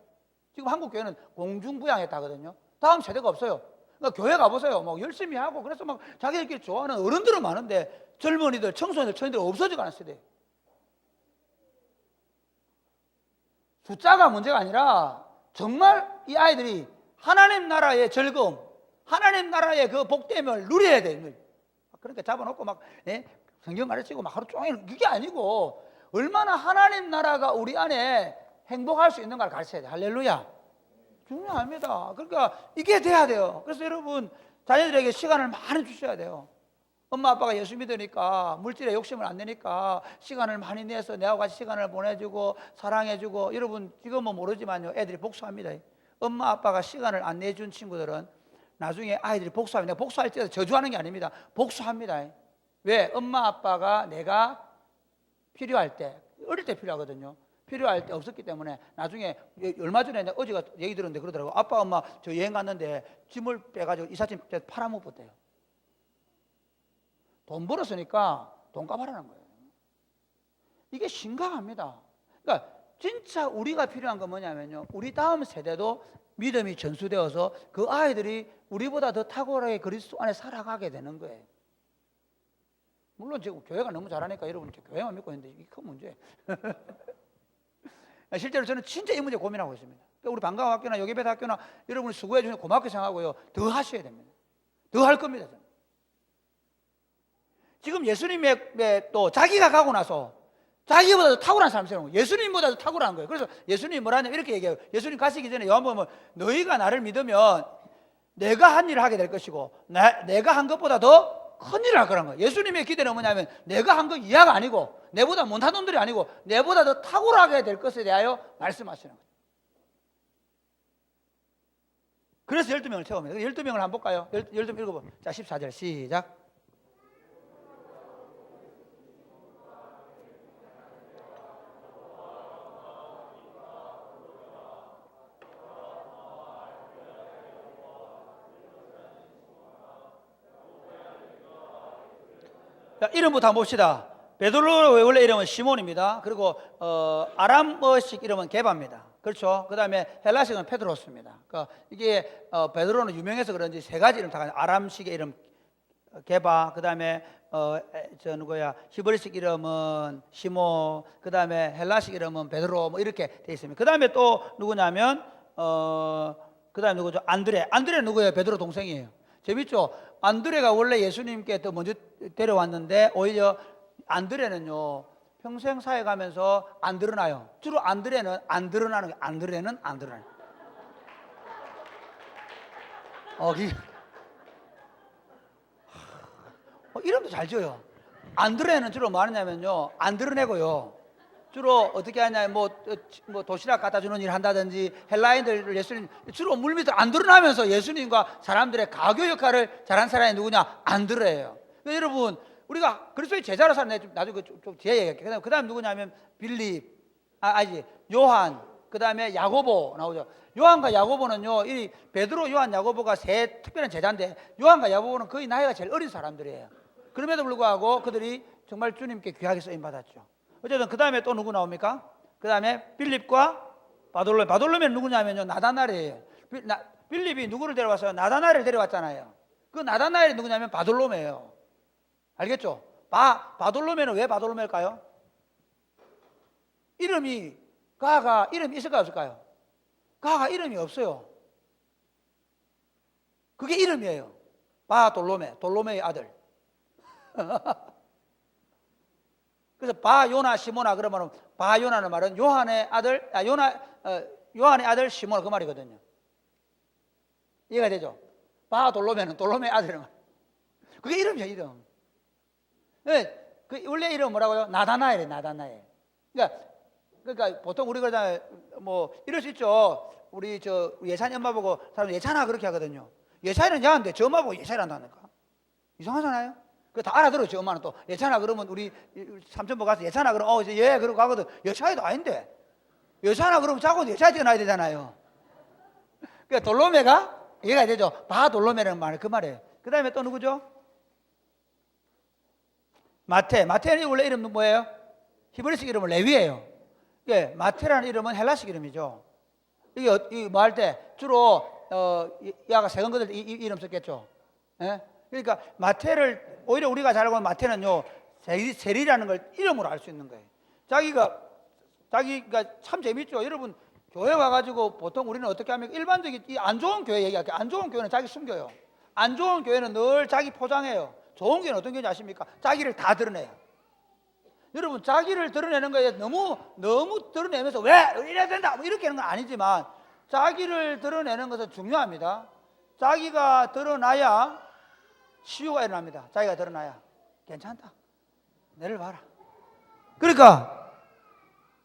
지금 한국 교회는 공중부양했다거든요. 다음 세대가 없어요. 그러니까 교회 가보세요. 막 열심히 하고, 그래서 막 자기들끼리 좋아하는 어른들은 많은데 젊은이들, 청소년들, 청년들 없어지고 않은 세대. 숫자가 문제가 아니라 정말 이 아이들이 하나님 나라의 즐거움, 하나님 나라의 그 복됨을 누려야 돼요. 그러니까 잡아놓고 막 성경 가르치고 막 하루 종일, 그게 아니고 얼마나 하나님 나라가 우리 안에 행복할 수 있는가를 가르쳐야 돼. 할렐루야. 중요합니다. 그러니까 이게 돼야 돼요. 그래서 여러분, 자녀들에게 시간을 많이 주셔야 돼요. 엄마 아빠가 예수 믿으니까, 물질에 욕심을 안 내니까 시간을 많이 내서 내하고 같이 시간을 보내주고 사랑해주고. 여러분 지금은 모르지만요, 애들이 복수합니다. 엄마 아빠가 시간을 안 내준 친구들은 나중에 아이들이 복수합니다. 복수할 때 저주하는 게 아닙니다. 복수합니다. 왜? 엄마 아빠가 내가 필요할 때, 어릴 때 필요하거든요. 필요할 때 없었기 때문에 나중에, 얼마 전에 어제가 얘기 들었는데 그러더라고. 아빠 엄마 저 여행 갔는데 짐을 빼가지고 이삿짐 팔아먹었대요. 돈 벌었으니까 돈값 하라는 거예요. 이게 심각합니다. 그러니까 진짜 우리가 필요한 건 뭐냐면요, 우리 다음 세대도 믿음이 전수되어서 그 아이들이 우리보다 더 탁월하게 그리스도 안에 살아가게 되는 거예요. 물론 지금 교회가 너무 잘하니까 여러분 교회만 믿고 있는데 이게 큰 문제예요. 실제로 저는 진짜 이 문제 고민하고 있습니다. 그러니까 우리 방과학교나 여기배대 학교나 여러분이 수고해 주셔서 고맙게 생각하고요, 더 하셔야 됩니다. 더 할 겁니다. 저는. 지금 예수님의 또 자기가 가고 나서 자기보다도 탁월한 사람처럼 예수님보다도 탁월한 거예요. 그래서 예수님이 뭐라냐면 이렇게 얘기해요. 예수님 가시기 전에 요한복음은 너희가 나를 믿으면 내가 한 일을 하게 될 것이고 내가 한 것보다 더 큰 일을 할 거란 거예요. 예수님의 기대는 뭐냐면 내가 한 거 이하가 아니고 내보다 못한 놈들이 아니고 내보다 더 탁월하게 될 것에 대하여 말씀하시는 거예요. 그래서 12명을 채웁니다. 12명을 한번 볼까요? 12명 읽어봐. 자, 14절 시작. 자, 이름부터 한번 봅시다. 베드로의 원래 이름은 시몬입니다. 그리고 아람어식 이름은 게바입니다. 그렇죠? 그 다음에 헬라식은 페드로스입니다. 그러니까 이게 베드로는 유명해서 그런지 세 가지 이름 다 가지고 아람식의 이름 게바, 그 다음에 히브리식 이름은 시몬, 그 다음에 헬라식 이름은 베드로, 뭐 이렇게 돼 있습니다. 그 다음에 또 누구냐면 그 다음에 누구죠? 안드레 누구예요? 베드로 동생이에요. 재밌죠? 안드레가 원래 예수님께 더 먼저 데려왔는데 오히려 안드레는요 평생 사회 가면서 안 드러나요. 주로 안드레는 안 드러나는 거예요. 안드레는 안 드러나요. 이름도 잘 지어요. 안드레는 주로 뭐 하느냐면요 안 드러내고요. 주로 어떻게 하냐 뭐 도시락 갖다 주는 일 한다든지 헬라인들 예수님 주로 물밑을 안 드러나면서 예수님과 사람들의 가교 역할을 잘한 사람이 누구냐? 안드레예요. 그러니까 여러분 우리가 그리스도의 제자로 사는 나중에 좀 뒤에 얘기할게요. 그다음 누구냐면 빌립, 요한, 그다음에 야고보 나오죠. 요한과 야고보는요 이 베드로, 요한, 야고보가 세 특별한 제자인데 요한과 야고보는 거의 나이가 제일 어린 사람들이에요. 그럼에도 불구하고 그들이 정말 주님께 귀하게 쓰임 받았죠. 어쨌든 그 다음에 또 누구 나옵니까? 그 다음에 빌립과 바돌로메. 바돌로메는 누구냐면요 나다나엘이에요. 빌립이 누구를 데려왔어요? 나다나엘을 데려왔잖아요. 그 나다나엘이 누구냐면 바돌로메예요. 알겠죠? 바돌로메는 왜 바돌로메일까요? 가가 이름이 있을까요 없을까요? 가가 이름이 없어요. 그게 이름이에요. 돌로메의 아들. 그래서 바요나 시모나 그러면 바요나는 말은 요한의 아들 요한의 아들 시모나 그 말이거든요. 이해가 되죠? 바돌로메는 돌로메의 아들인 말. 그게 이름이야 이름. 그 원래 이름 뭐라고요? 나다나엘. 그러니까 보통 우리 그러잖아요. 뭐 이럴 수 있죠. 우리 예찬이 엄마 보고 사람 예찬아 그렇게 하거든요. 예찬이는 야한데 저 엄마 보고 예찬이 한다니까. 이상하잖아요. 그 다 알아들어. 저 엄마는 또 예찬아 그러면 우리 삼촌 보고 가서 예찬아 그러면 이제 예 그러고 가거든. 예찬이도 아닌데 예찬아 그러면 자꾸 예찬이가 나야 되잖아요. 그러니까 돌로메가 이해가 되죠. 바돌로메라는 말 그 말이에요. 그 다음에 또 누구죠? 마테는 원래 이름은 뭐예요? 히브리식 이름은 레위예요. 예, 마테라는 이름은 헬라식 이름이죠. 이게 뭐 할 때 주로 야가 세건 것들 이 이름 썼겠죠. 예? 그러니까 마테를 오히려 우리가 잘 알고 있는 마테는요 세리라는 걸 이름으로 알 수 있는 거예요. 자기가 참 재밌죠. 여러분 교회 와가지고 보통 우리는 어떻게 하면 일반적인 이 안 좋은 교회 얘기할게요. 안 좋은 교회는 자기 숨겨요. 안 좋은 교회는 늘 자기 포장해요. 좋은 교회는 어떤 교회인지 아십니까? 자기를 다 드러내요. 여러분 자기를 드러내는 거에 너무 드러내면서 왜 이래야 된다 뭐 이렇게 하는 건 아니지만 자기를 드러내는 것은 중요합니다. 자기가 드러나야 치유가 일어납니다. 자기가 드러나야 괜찮다. 내를 봐라. 그러니까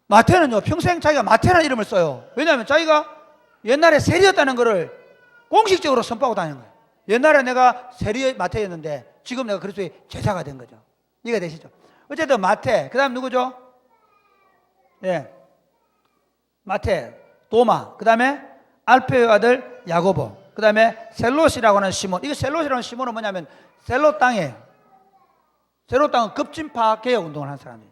마태는요 평생 자기가 마태라는 이름을 써요. 왜냐하면 자기가 옛날에 세리였다는 것을 공식적으로 선포하고 다니는 거예요. 옛날에 내가 세리의 마태였는데 지금 내가 그리스도의 제자가 된 거죠. 이해가 되시죠? 어쨌든 마태, 그 다음 누구죠? 예, 마태, 도마, 그 다음에 알페의 아들 야고보, 그 다음에 셀롯이라고 하는 시몬. 이거 셀롯이라는 시몬은 뭐냐면 셀롯 땅이에요. 셀롯 땅은 급진파 개혁 운동을 한 사람이에요.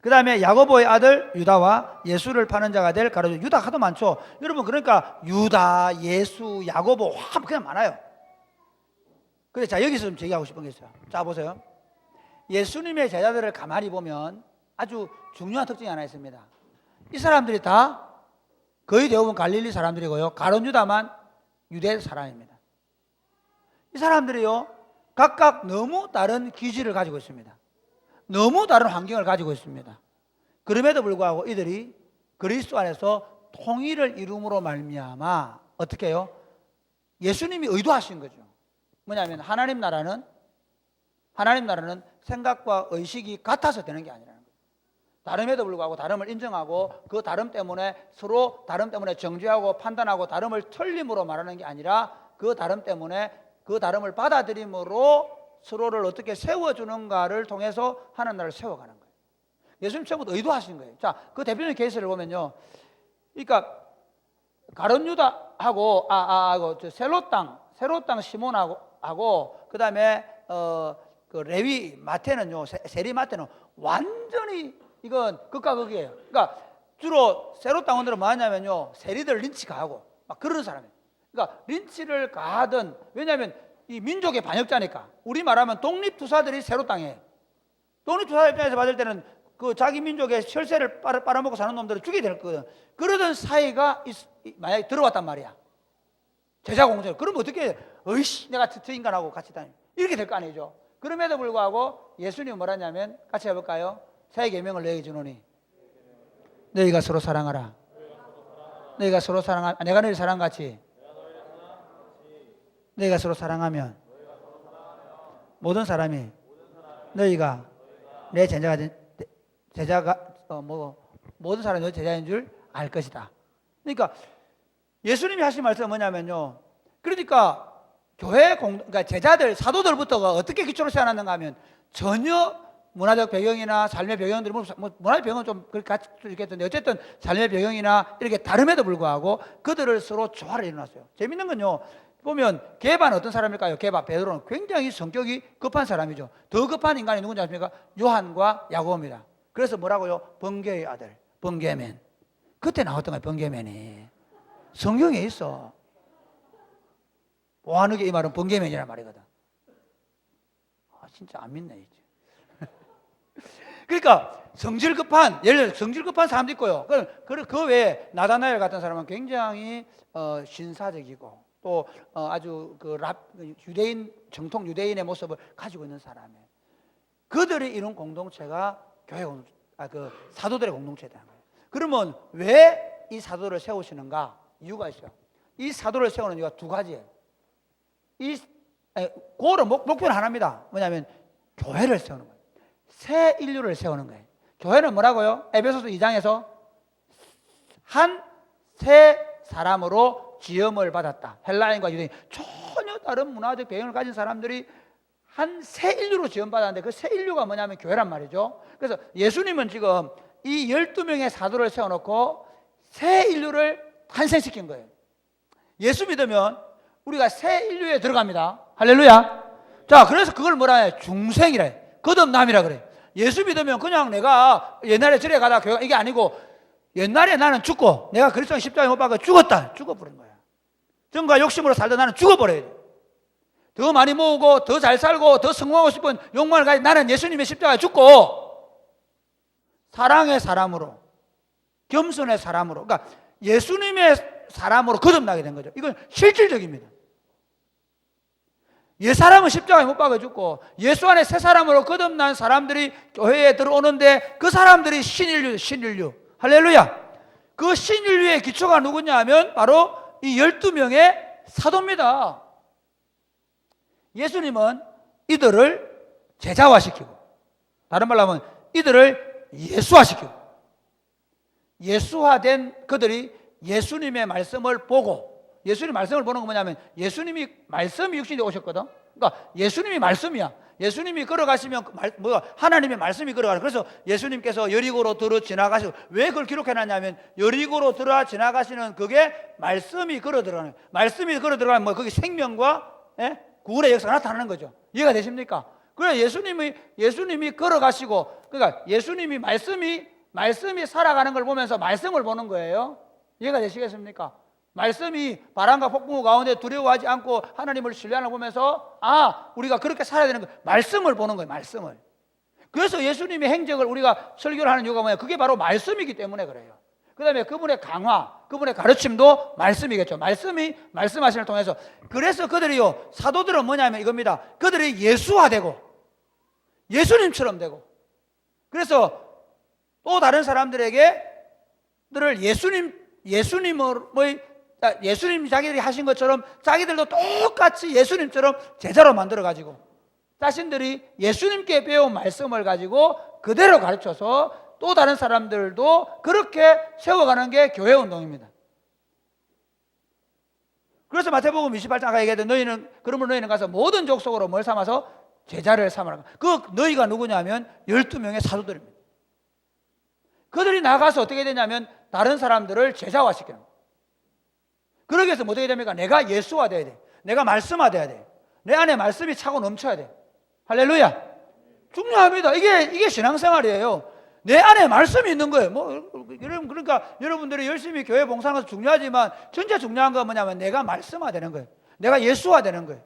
그 다음에 야고보의 아들 유다와 예수를 파는 자가 될 가룟. 유다 하도 많죠. 여러분 그러니까 유다, 예수, 야고보 그냥 많아요. 근데 자 여기서 좀 제기하고 싶은 게 있어요. 자 보세요. 예수님의 제자들을 가만히 보면 아주 중요한 특징이 하나 있습니다. 이 사람들이 다 거의 대부분 갈릴리 사람들이고요. 가룟 유다만 유대 사람입니다. 이 사람들이요 각각 너무 다른 기질을 가지고 있습니다. 너무 다른 환경을 가지고 있습니다. 그럼에도 불구하고 이들이 그리스도 안에서 통일을 이룸으로 말미암아 어떻게 해요? 예수님이 의도하신 거죠. 뭐냐면 하나님 나라는 생각과 의식이 같아서 되는 게 아니라는 거예요. 다름에도 불구하고 다름을 인정하고 그 다름 때문에 서로 다름 때문에 정죄하고 판단하고 다름을 틀림으로 말하는 게 아니라 그 다름 때문에 그 다름을 받아들임으로 서로를 어떻게 세워주는가를 통해서 하나님 나라를 세워가는 거예요. 예수님 처음부터 의도하신 거예요. 자, 그 대표적인 케이스를 보면요. 그러니까 가룟 유다하고 셀롯 땅 시몬하고 그다음에 그 레위 마태는요. 세리 마태는 완전히 이건 극과 극이에요. 그러니까 주로 셀롯 땅원들은 뭐 하냐면요. 세리들 린치 가하고 막 그러는 사람이에요. 그러니까 린치를 가하든 왜냐하면 이 민족의 반역자니까. 우리 말하면 독립투사들이 셀롯 땅이에요. 독립투사 입장에서 받을 때는 그 자기 민족의 혈세를 빨아먹고 사는 놈들을 죽여야 될 거거든. 그러던 사이가 만약에 들어왔단 말이야. 제자 공작. 그러면 어떻게 해? 어이씨, 내가 저 인간하고 같이 다니. 이렇게 될 거 아니죠. 그럼에도 불구하고 예수님이 뭐라냐면 같이 해볼까요? 새 계명을 너희에게 주노니 너희가 서로 사랑하라. 너희가 서로 사랑하. 내가 너희를 사랑같이 너희가 서로 사랑하면 모든 사람이 너희가 내 모든 사람이 너희 제자인 줄 알 것이다. 그러니까 예수님이 하신 말씀은 뭐냐면요. 그러니까 그러니까 제자들, 사도들부터가 어떻게 기초를 세워놨는가 하면 전혀 문화적 배경이나 삶의 배경들이 문화적 배경은 좀 그렇게 같이 있겠던데 어쨌든 삶의 배경이나 이렇게 다름에도 불구하고 그들을 서로 조화를 이뤄놨어요. 재밌는 건요. 보면 게바는 어떤 사람일까요? 게바, 베드로는 굉장히 성격이 급한 사람이죠. 더 급한 인간이 누군지 아십니까? 요한과 야고보입니다. 그래서 뭐라고요? 번개의 아들, 번개맨. 그때 나왔던 거예요. 번개맨이 성경에 있어. 보아누게 이 말은 번개맨이란 말이거든. 진짜 안 믿네 이제. 그러니까 성질 급한, 예를 들어 성질 급한 사람도 있고요. 그 외에 나다나엘 같은 사람은 굉장히 신사적이고 또 아주 유대인 정통 유대인의 모습을 가지고 있는 사람이에요. 그들이 이룬 공동체가 교회 사도들의 공동체다. 그러면 왜 이 사도를 세우시는가? 이유가 있어요. 이 사도를 세우는 이유가 두 가지예요. 고로 목표는 하나입니다. 뭐냐면 교회를 세우는 거예요. 새 인류를 세우는 거예요. 교회는 뭐라고요? 에베소서 2장에서 한 새 사람으로 지음을 받았다. 헬라인과 유대인 전혀 다른 문화적 배경을 가진 사람들이 한 새 인류로 지음받았는데 그 새 인류가 뭐냐면 교회란 말이죠. 그래서 예수님은 지금 이 12명의 사도를 세워놓고 새 인류를 탄생시킨 거예요. 예수 믿으면 우리가 새 인류에 들어갑니다. 할렐루야. 자, 그래서 그걸 뭐라 해? 중생이라 해. 거듭남이라 그래. 예수 믿으면 그냥 내가 옛날에 절에 가다 교회가 이게 아니고 옛날에 나는 죽고 내가 그리스도 십자가에 못 박아 죽어버린 거야. 정과 욕심으로 살던 나는 죽어버려야 돼. 더 많이 모으고 더 잘 살고 더 성공하고 싶은 욕망을 가진 나는 예수님의 십자가에 죽고 사랑의 사람으로 겸손의 사람으로 그러니까 예수님의 사람으로 거듭나게 된 거죠. 이건 실질적입니다. 옛 사람은 십자가에 못 박아 죽고 예수 안에 새 사람으로 거듭난 사람들이 교회에 들어오는데 그 사람들이 신인류. 할렐루야. 그 신인류의 기초가 누구냐 하면 바로 이 12명의 사도입니다. 예수님은 이들을 제자화시키고 다른 말로 하면 이들을 예수화시키고 예수화된 그들이 예수님의 말씀을 보고 예수님 말씀을 보는 건 뭐냐면 예수님이 말씀이 육신이 오셨거든. 그러니까 예수님이 말씀이야. 예수님이 걸어가시면 하나님의 말씀이 걸어가는. 그래서 예수님께서 여리고로 들어 지나가시고 왜 그걸 기록해놨냐면 여리고로 들어 지나가시는 그게 말씀이 걸어 들어가는. 말씀이 걸어 들어가면 뭐 거기 생명과 구원의 역사가 나타나는 거죠. 이해가 되십니까? 그래 예수님이 걸어가시고 그러니까 예수님이 말씀이 살아가는 걸 보면서 말씀을 보는 거예요. 이해가 되시겠습니까? 말씀이 바람과 폭풍 가운데 두려워하지 않고 하나님을 신뢰하는 걸 보면서 우리가 그렇게 살아야 되는 거예요. 말씀을 보는 거예요. 말씀을. 그래서 예수님의 행적을 우리가 설교를 하는 이유가 뭐예요? 그게 바로 말씀이기 때문에 그래요. 그 다음에 그분의 강화, 그분의 가르침도 말씀이겠죠. 말씀이 말씀하시는 걸 통해서. 그래서 그들이요, 사도들은 뭐냐면 이겁니다. 그들이 예수화되고 예수님처럼 되고 그래서 또 다른 사람들에게 너를 예수님 자기들이 하신 것처럼 자기들도 똑같이 예수님처럼 제자로 만들어가지고 자신들이 예수님께 배운 말씀을 가지고 그대로 가르쳐서 또 다른 사람들도 그렇게 세워가는 게 교회 운동입니다. 그래서 마태복음 28장 아까 얘기했던 그러므로 너희는 가서 모든 족속으로 뭘 삼아서 제자를 삼으라. 그 너희가 누구냐면 12명의 사도들입니다. 그들이 나가서 어떻게 되냐면 다른 사람들을 제자화시키는 거예요. 그러기 위해서 어떻게 됩니까? 내가 예수화돼야 돼. 내가 말씀화돼야 돼. 내 안에 말씀이 차고 넘쳐야 돼. 할렐루야. 중요합니다. 이게 신앙생활이에요. 내 안에 말씀이 있는 거예요. 그러니까 여러분들이 열심히 교회 봉사하는 것도 중요하지만 진짜 중요한 건 뭐냐면 내가 말씀화되는 거예요. 내가 예수화되는 거예요.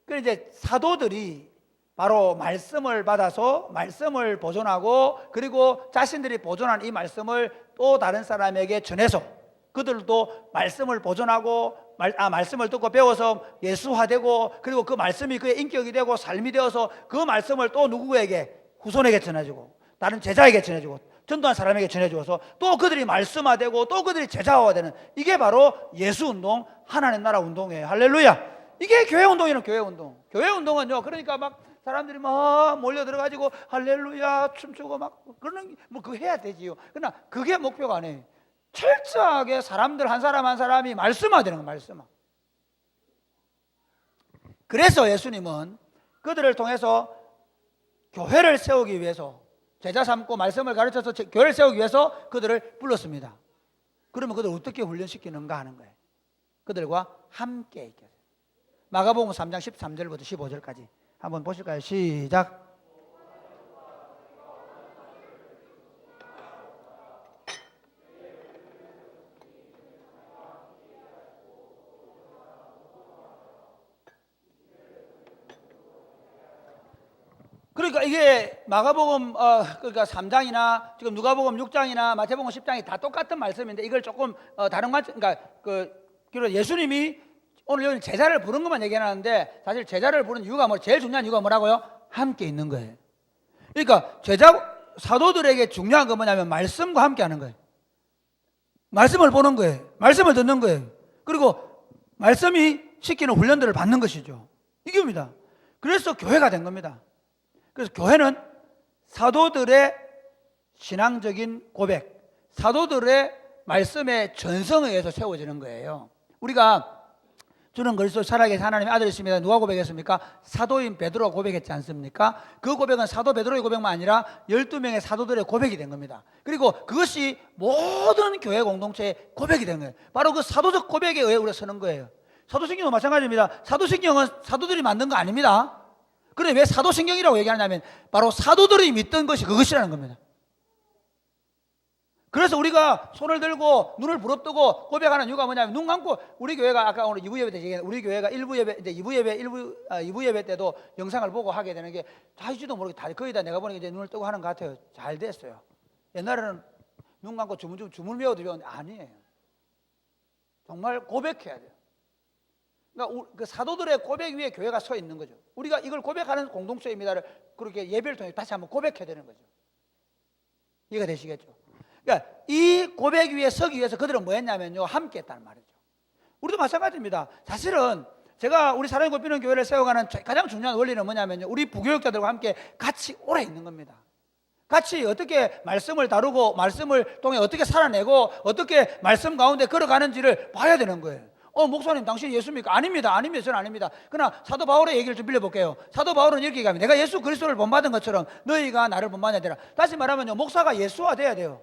그래서 이제 사도들이 바로 말씀을 받아서 말씀을 보존하고 그리고 자신들이 보존한 이 말씀을 또 다른 사람에게 전해서 그들도 말씀을 보존하고 말씀을 듣고 배워서 예수화되고 그리고 그 말씀이 그의 인격이 되고 삶이 되어서 그 말씀을 또 누구에게 후손에게 전해주고 다른 제자에게 전해주고 전도한 사람에게 전해주어서 또 그들이 말씀화되고 또 그들이 제자화되는 이게 바로 예수운동 하나님 나라 운동이에요. 할렐루야. 이게 교회 운동이는 교회 운동. 교회 운동은요 그러니까 막 사람들이 막 몰려 들어가지고 할렐루야 춤추고 막 그러는 그거 해야 되지요. 그러나 그게 목표가 아니에요. 철저하게 사람들 한 사람 한 사람이 말씀화되는 거예요. 말씀화. 그래서 예수님은 그들을 통해서 교회를 세우기 위해서 제자 삼고 말씀을 가르쳐서 교회를 세우기 위해서 그들을 불렀습니다. 그러면 그들을 어떻게 훈련시키는가 하는 거예요. 그들과 함께 있게. 마가복음 3장 13절부터 15절까지 한번 보실까요? 시작. 그러니까 이게 마가복음 그러니까 3장이나 지금 누가복음 6장이나 마태복음 10장이 다 똑같은 말씀인데 이걸 조금 다른 관점 그러니까 그리고 예수님이 오늘 여기 제자를 부른 것만 얘기하는데 사실 제자를 부른 이유가 제일 중요한 이유가 뭐라고요? 함께 있는 거예요. 그러니까 사도들에게 중요한 건 뭐냐면 말씀과 함께 하는 거예요. 말씀을 보는 거예요. 말씀을 듣는 거예요. 그리고 말씀이 시키는 훈련들을 받는 것이죠. 이겁니다. 그래서 교회가 된 겁니다. 그래서 교회는 사도들의 신앙적인 고백, 사도들의 말씀의 전성에 의해서 세워지는 거예요. 우리가 주는 그리스도 살아계신 하나님의 아들이십니다. 누가 고백했습니까? 사도인 베드로가 고백했지 않습니까? 그 고백은 사도 베드로의 고백만 아니라 12명의 사도들의 고백이 된 겁니다. 그리고 그것이 모든 교회 공동체의 고백이 된 거예요. 바로 그 사도적 고백에 의해 우리가 서는 거예요. 사도신경도 마찬가지입니다. 사도신경은 사도들이 만든 거 아닙니다. 그런데 왜 사도신경이라고 얘기하냐면 바로 사도들이 믿던 것이 그것이라는 겁니다. 그래서 우리가 손을 들고 눈을 부릅뜨고 고백하는 이유가 뭐냐면 눈 감고 우리 교회가 아까 오늘 2부 예배 때 얘기했는데 우리 교회가 1부 예배 이제 2부 예배 때도 영상을 보고 하게 되는 게 다할지도 모르게 다 거의 다 내가 보니까 이제 눈을 뜨고 하는 것 같아요. 잘 됐어요. 옛날에는 눈 감고 주물 외워도 배웠는데 아니에요. 정말 고백해야 돼요. 그러니까 그 사도들의 고백 위에 교회가 서 있는 거죠. 우리가 이걸 고백하는 공동체입니다를 그렇게 예배를 통해 다시 한번 고백해야 되는 거죠. 이해가 되시겠죠? 그러니까 이 고백 위에 서기 위해서 그들은 뭐 했냐면요 함께 했다는 말이죠. 우리도 마찬가지입니다. 사실은 제가 우리 사랑의 꽃피는 교회를 세워가는 가장 중요한 원리는 뭐냐면요 우리 부교육자들과 함께 같이 오래 있는 겁니다. 같이 어떻게 말씀을 다루고 말씀을 통해 어떻게 살아내고 어떻게 말씀 가운데 걸어가는지를 봐야 되는 거예요. 목사님 당신 예수입니까? 아닙니다. 저는 아닙니다. 그러나 사도 바울의 얘기를 좀 빌려볼게요. 사도 바울은 이렇게 얘기합니다. 내가 예수 그리스도를 본받은 것처럼 너희가 나를 본받아야 되라. 다시 말하면요 목사가 예수화 돼야 돼요.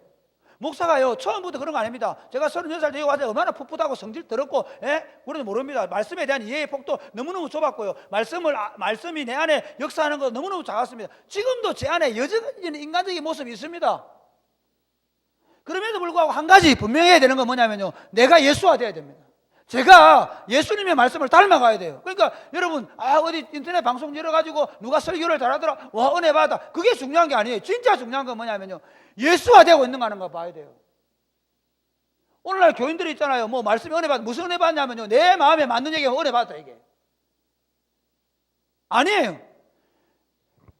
목사가요 처음부터 그런 거 아닙니다. 제가 36살 되고 와서 얼마나 풋풋하고 성질 더럽고 우리는 모릅니다. 말씀에 대한 이해의 폭도 너무너무 좁았고요. 말씀이 내 안에 역사하는 거 너무너무 작았습니다. 지금도 제 안에 여전히 인간적인 모습이 있습니다. 그럼에도 불구하고 한 가지 분명해야 되는 건 뭐냐면요 내가 예수화 돼야 됩니다. 제가 예수님의 말씀을 닮아가야 돼요. 그러니까 여러분 어디 인터넷 방송 열어가지고 누가 설교를 잘하더라 와 은혜 받아 그게 중요한 게 아니에요. 진짜 중요한 건 뭐냐면요 예수화되고 있는가 하는 거 봐야 돼요. 오늘날 교인들이 있잖아요. 뭐 말씀이 은혜 받아 무슨 은혜 받냐면요 내 마음에 맞는 얘기가 은혜 받아 이게. 아니에요.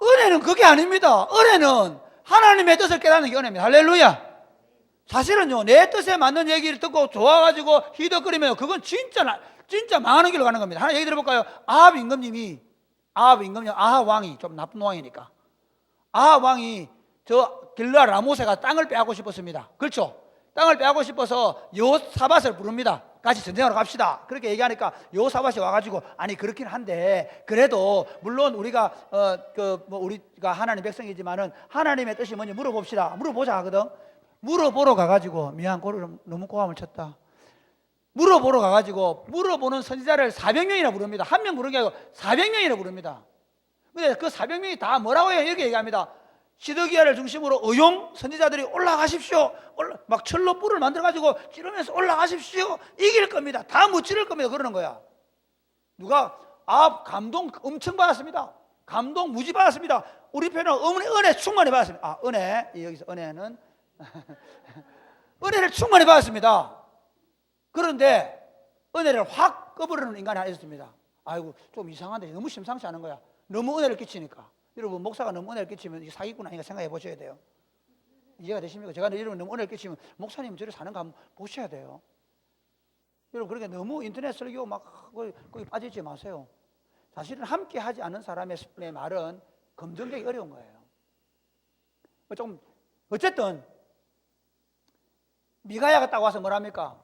은혜는 그게 아닙니다. 은혜는 하나님의 뜻을 깨닫는 게 은혜입니다. 할렐루야. 사실은요, 내 뜻에 맞는 얘기를 듣고 좋아가지고 히덕거리면 그건 진짜 망하는 길로 가는 겁니다. 하나 얘기 들어볼까요? 아합 임금님, 아합 왕이 좀 나쁜 왕이니까. 아합 왕이 저 길르앗 라모세가 땅을 빼앗고 싶었습니다. 그렇죠? 땅을 빼앗고 싶어서 여호사밧을 부릅니다. 같이 전쟁하러 갑시다. 그렇게 얘기하니까 여호사밧이 와가지고 아니 그렇긴 한데 그래도 물론 우리가 우리가 하나님 백성이지만은 하나님의 뜻이 뭔지 물어봅시다. 물어보자 하거든. 물어보러 가가지고 미안 고를 너무 고함을 쳤다. 물어보러 가가지고 물어보는 선지자를 400명이나 부릅니다. 한 명 부르는 게 아니고 400명이나 부릅니다. 근데 그 400명이 다 뭐라고 해요? 이렇게 얘기합니다. 시드기야를 중심으로 의용 선지자들이 올라가십시오. 막 철로 뿔을 만들어가지고 찌르면서 올라가십시오. 이길 겁니다. 다 못 찌를 겁니다. 그러는 거야. 누가? 감동 엄청 받았습니다. 감동 무지 받았습니다. 우리 편은 은혜 충만히 받았습니다. 은혜, 여기서 은혜는 은혜를 충만히 받았습니다. 그런데 은혜를 확 꺼버리는 인간이 하나 있었습니다. 아이고 좀 이상한데 너무 심상치 않은 거야. 너무 은혜를 끼치니까. 여러분 목사가 너무 은혜를 끼치면 이게 사기꾼 아닌가 생각해 보셔야 돼요. 이해가 되십니까? 제가 여러분 너무 은혜를 끼치면 목사님 저를 사는 거 한번 보셔야 돼요. 여러분 그렇게 너무 인터넷 설교 막 거기 빠지지 마세요. 사실은 함께 하지 않은 사람의 말은 검증되기 어려운 거예요. 좀 어쨌든 미가야가 딱 와서 뭐랍니까?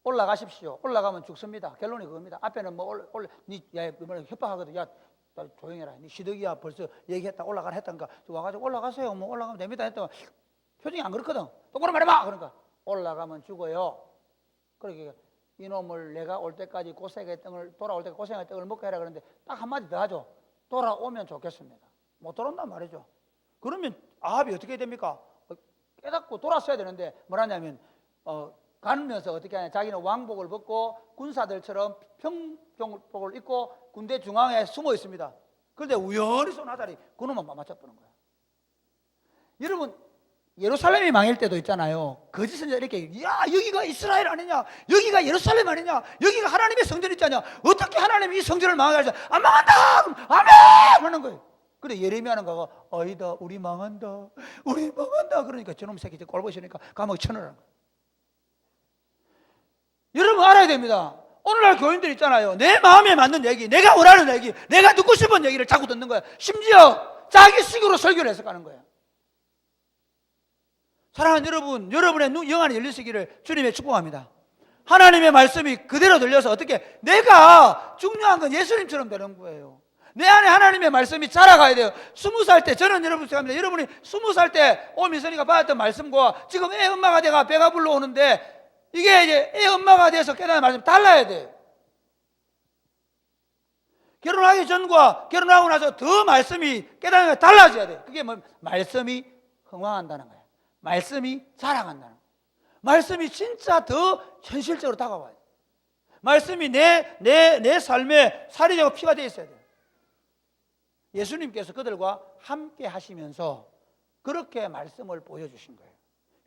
올라가십시오. 올라가면 죽습니다. 결론이 그겁니다. 앞에는 협박하거든. 야 조용해라. 니 시드기야 벌써 얘기했다 올라가라 했던가. 와가지고 올라가세요. 뭐 올라가면 됩니다 했더니 표정이 안 그렇거든. 똑바로 말해봐. 그러니까 올라가면 죽어요. 그러니까 이놈을 내가 올 때까지 돌아올 때까지 고생의 떡을 먹게 해라 그러는데 딱 한마디 더 하죠. 돌아오면 좋겠습니다. 못 돌아온단 말이죠. 그러면 아합이 어떻게 됩니까? 깨닫고 돌았어야 되는데 뭐라냐면 가면서 어떻게 하냐. 자기는 왕복을 벗고 군사들처럼 평종복을 입고 군대 중앙에 숨어 있습니다. 그런데 우연히 쏜 화살이 그놈만 맞춰보는 거야. 여러분 예루살렘이 망할 때도 있잖아요. 거짓 선지자 이렇게 야 여기가 이스라엘 아니냐, 여기가 예루살렘 아니냐, 여기가 하나님의 성전 있지 않냐, 어떻게 하나님이 이 성전을 망하게 하지? 안 망한다! 아멘! 하는 거예요. 근데 예레미야는 가가 아니다 우리 망한다 그러니까 저놈 새끼 이제 꼴 보시니까 감옥에 쳐넣으라는 거예요. 여러분 알아야 됩니다. 오늘날 교인들 있잖아요. 내 마음에 맞는 얘기, 내가 원하는 얘기, 내가 듣고 싶은 얘기를 자꾸 듣는 거야. 심지어 자기 식으로 설교를 해석하는 거예요. 사랑하는 여러분, 여러분의 영안이 열리시기를 주님의 축복합니다. 하나님의 말씀이 그대로 들려서 어떻게 내가 중요한 건 예수님처럼 되는 거예요. 내 안에 하나님의 말씀이 자라가야 돼요. 20살 때 저는 여러분 생각합니다. 여러분이 20살 때 오미선이가 받았던 말씀과 지금 애 엄마가 돼가 배가 불러오는데 이게 이제 애 엄마가 돼서 깨달은 말씀이 달라야 돼요. 결혼하기 전과 결혼하고 나서 더 말씀이 깨달은 게 달라져야 돼요. 그게 뭐 말씀이 흥황한다는 거예요. 말씀이 자라간다는 거예요. 말씀이 진짜 더 현실적으로 다가와요. 말씀이 내 삶에 살이 되고 피가 되어 있어야 돼요. 예수님께서 그들과 함께 하시면서 그렇게 말씀을 보여주신 거예요.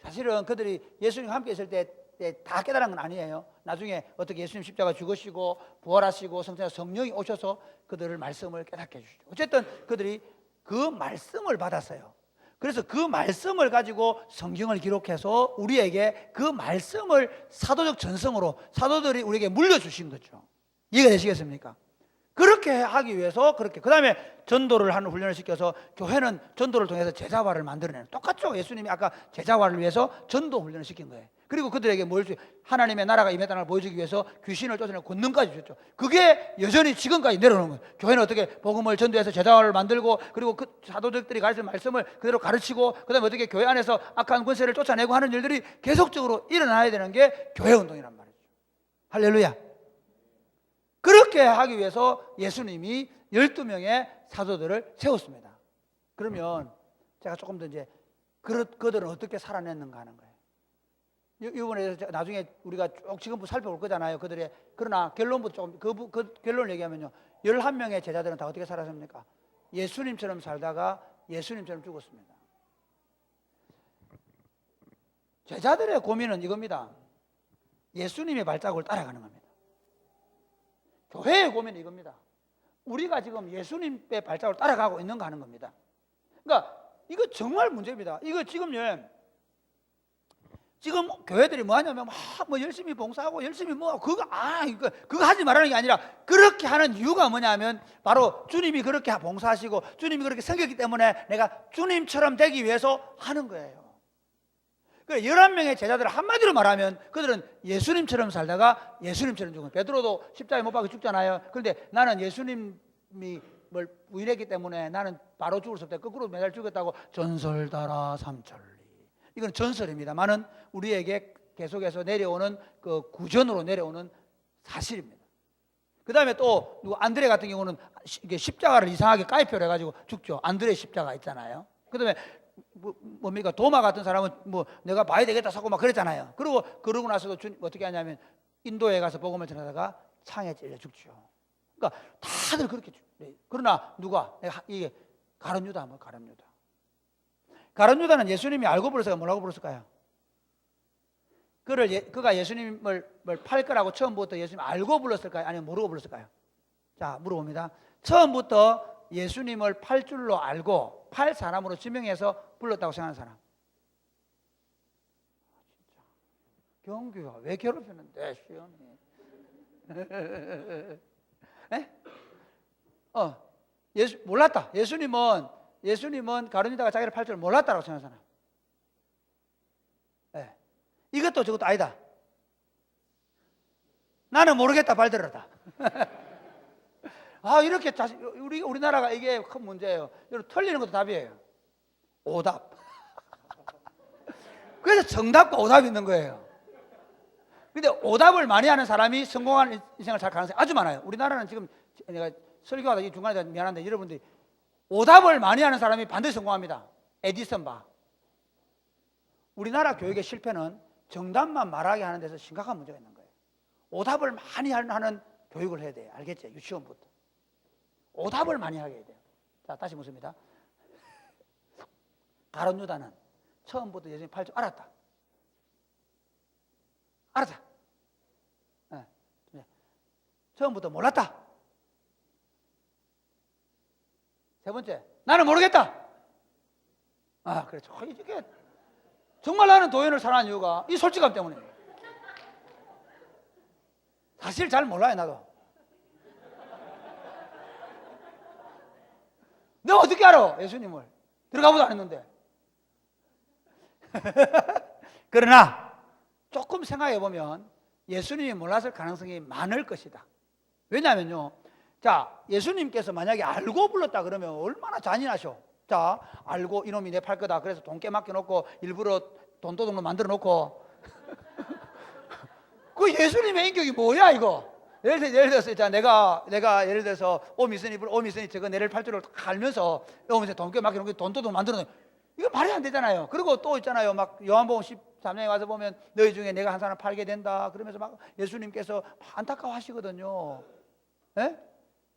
사실은 그들이 예수님과 함께 있을 때 다 깨달은 건 아니에요. 나중에 어떻게 예수님 십자가 죽으시고 부활하시고 성령이 오셔서 그들을 말씀을 깨닫게 해주시죠. 어쨌든 그들이 그 말씀을 받았어요. 그래서 그 말씀을 가지고 성경을 기록해서 우리에게 그 말씀을 사도적 전성으로 사도들이 우리에게 물려주신 거죠. 이해가 되시겠습니까? 그렇게 하기 위해서 그 다음에 전도를 하는 훈련을 시켜서 교회는 전도를 통해서 제자화를 만들어내는, 똑같죠. 예수님이 아까 제자화를 위해서 전도 훈련을 시킨 거예요. 그리고 그들에게 하나님의 나라가 임했다는 걸 보여주기 위해서 귀신을 쫓아내고 권능까지 주셨죠. 그게 여전히 지금까지 내려오는 거예요. 교회는 어떻게 복음을 전도해서 제자화를 만들고 그리고 그 사도들이 가르친 말씀을 그대로 가르치고 그 다음에 어떻게 교회 안에서 악한 권세를 쫓아내고 하는 일들이 계속적으로 일어나야 되는 게 교회 운동이란 말이죠. 할렐루야. 그렇게 하기 위해서 예수님이 12명의 사도들을 세웠습니다. 그러면 제가 조금 더 이제 그들은 어떻게 살아냈는가 하는 거예요. 이번에 나중에 우리가 쭉 지금부터 살펴볼 거잖아요. 그러나 결론부터 조금 그 결론을 얘기하면요. 11명의 제자들은 다 어떻게 살았습니까? 예수님처럼 살다가 예수님처럼 죽었습니다. 제자들의 고민은 이겁니다. 예수님의 발자국을 따라가는 겁니다. 교회의 고민은 이겁니다. 우리가 지금 예수님의 발자국을 따라가고 있는가 하는 겁니다. 그러니까 이거 정말 문제입니다. 이거 지금요, 지금 교회들이 뭐 하냐면 막 뭐 열심히 봉사하고 열심히 뭐 그거 하지 말라는 게 아니라, 그렇게 하는 이유가 뭐냐면 바로 주님이 그렇게 봉사하시고 주님이 그렇게 섬겼기 때문에 내가 주님처럼 되기 위해서 하는 거예요. 그 11명의 제자들 한마디로 말하면 그들은 예수님처럼 살다가 예수님처럼 죽은. 베드로도 십자가에 못 박혀 죽잖아요. 그런데 나는 예수님이 뭘 부인했기 때문에 나는 바로 죽을 수 없다, 거꾸로 매달 죽였다고 전설 따라 삼천리. 이건 전설입니다만은 우리에게 계속해서 내려오는 그 구전으로 내려오는 사실입니다. 그 다음에 또 누구 안드레 같은 경우는 이게 십자가를 이상하게 까이표를 해가지고 죽죠. 안드레 십자가 있잖아요. 그 다음에 뭡니까? 도마 같은 사람은 뭐 내가 봐야 되겠다 하고 막 그랬잖아요. 그러고 나서도 주님 어떻게 하냐면 인도에 가서 복음을 전하다가 창에 찔려 죽죠. 그러니까 다들 그렇게 죽죠. 그러나 누가 이게 가룟 유다, 뭐 가룟 유다. 가룟 유다는 예수님이 알고 불렀을까요? 뭐라고 불렀을까요? 그가 예수님을 팔 거라고 처음부터 예수님 알고 불렀을까요? 아니면 모르고 불렀을까요? 자, 물어봅니다. 처음부터 예수님을 팔 줄로 알고 팔 사람으로 지명해서 불렀다고 생각하는 사람. 진짜 경규야, 왜 괴롭히는데 시험이? 몰랐다. 예수님은 가룟 유다가 자기를 팔 줄 몰랐다고 생각하는 사람. 이것도 저것도 아니다. 나는 모르겠다, 발들었다. 이렇게 우리나라가 이게 큰 문제예요. 여러분, 틀리는 것도 답이에요. 오답. 그래서 정답과 오답이 있는 거예요. 근데 오답을 많이 하는 사람이 성공하는 인생을 살 가능성이 아주 많아요. 우리나라는 지금 내가 설교하다 이 중간에 미안한데 여러분들이 오답을 많이 하는 사람이 반드시 성공합니다. 에디슨 봐. 우리나라 교육의 실패는 정답만 말하게 하는 데서 심각한 문제가 있는 거예요. 오답을 많이 하는 교육을 해야 돼요. 알겠죠? 유치원부터. 오답을 많이 하게 돼요. 자, 다시 묻습니다. 가룟 유다는 처음부터 예수님 팔 줄 알았다. 알았다. 처음부터 몰랐다. 세 번째, 나는 모르겠다. 그렇죠. 이게 정말 나는 도연을 사랑하는 이유가 이 솔직함 때문이에요. 사실 잘 몰라요, 나도. 내가 어떻게 알아, 예수님을? 들어가보도 안 했는데. 그러나 조금 생각해보면 예수님이 몰랐을 가능성이 많을 것이다. 왜냐하면요, 자, 예수님께서 만약에 알고 불렀다 그러면 얼마나 잔인하셔. 자, 알고 이놈이 내 팔 거다. 그래서 돈 깨맞게 놓고 일부러 돈도둑로 만들어 놓고. 그 예수님의 인격이 뭐야 이거? 예를 들어서 자, 내가 예를 들어서 오미선이 저거 내를 팔 줄을 갈면서 오면서 돈 깨맞게 놓고 돈도둑 만들어 놓고, 이거 말이 안 되잖아요. 그리고 또 있잖아요. 막 요한복음 13장에 가서 보면 너희 중에 내가 한 사람 팔게 된다. 그러면서 막 예수님께서 안타까워하시거든요. 예?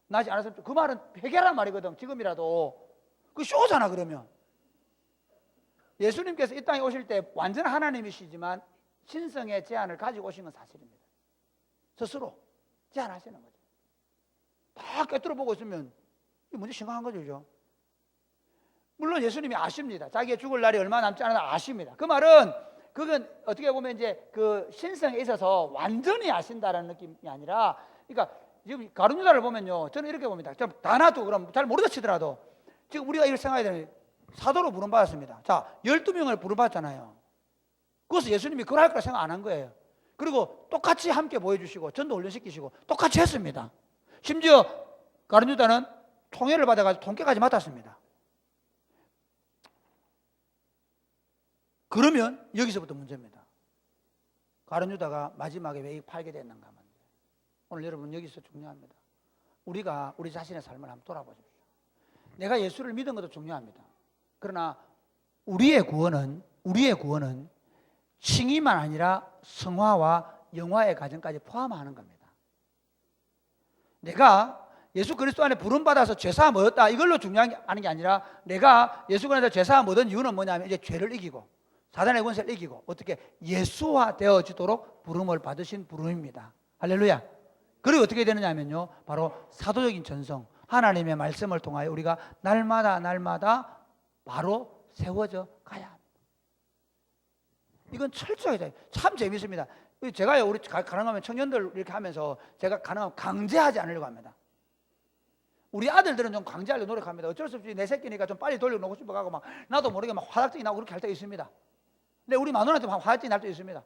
나지 않았으면 그 말은 회개란 말이거든. 지금이라도. 그 쇼잖아. 그러면 예수님께서 이 땅에 오실 때 완전 하나님이시지만 신성의 제한을 가지고 오신 건 사실입니다. 스스로 제한하시는 거죠. 다 꿰뚫어 보고 있으면 이게 문제 심각한 거죠. 그죠? 물론 예수님이 아십니다. 자기의 죽을 날이 얼마 남지 않았다 아십니다. 그 말은 그건 어떻게 보면 이제 그 신성에 있어서 완전히 아신다라는 느낌이 아니라, 그러니까 지금 가룟 유다를 보면요, 저는 이렇게 봅니다. 좀 다 놔도 그럼 잘 모르다 치더라도 지금 우리가 이걸 생각해야 되는, 사도로 부름받았습니다. 자, 12명을 부름받았잖아요. 그것을 예수님이 그걸 할 거라 생각 안 한 거예요. 그리고 똑같이 함께 보여주시고 전도 훈련시키시고 똑같이 했습니다. 심지어 가룟 유다는 총애를 받아가지고 통깨까지 맡았습니다. 그러면 여기서부터 문제입니다. 가룟 유다가 마지막에 왜 팔게 됐는가 하면, 오늘 여러분 여기서 중요합니다. 우리가 우리 자신의 삶을 한번 돌아보십시오. 내가 예수를 믿은 것도 중요합니다. 그러나 우리의 구원은 칭의만 아니라 성화와 영화의 과정까지 포함하는 겁니다. 내가 예수 그리스도 안에 부름받아서 죄사함 얻었다 이걸로 중요한 게 아니라, 내가 예수 그리스도 안에서 죄사함 얻은 이유는 뭐냐면 이제 죄를 이기고 사단의 권세를 이기고 어떻게 예수화 되어지도록 부름을 받으신 부름입니다. 할렐루야. 그리고 어떻게 되느냐면요, 바로 사도적인 전성, 하나님의 말씀을 통하여 우리가 날마다 바로 세워져 가야 합니다. 이건 철저하게 참 재밌습니다. 제가요, 우리 가능하면 청년들 이렇게 하면서 제가 가능하면 강제하지 않으려고 합니다. 우리 아들들은 좀 강제하려고 노력합니다. 어쩔 수 없이 내 새끼니까 좀 빨리 돌려놓고 싶어가고 막 나도 모르게 막 화답증이 나고 그렇게 할 때가 있습니다. 근데 우리 마누라한테 화답증이 날 때도 있습니다.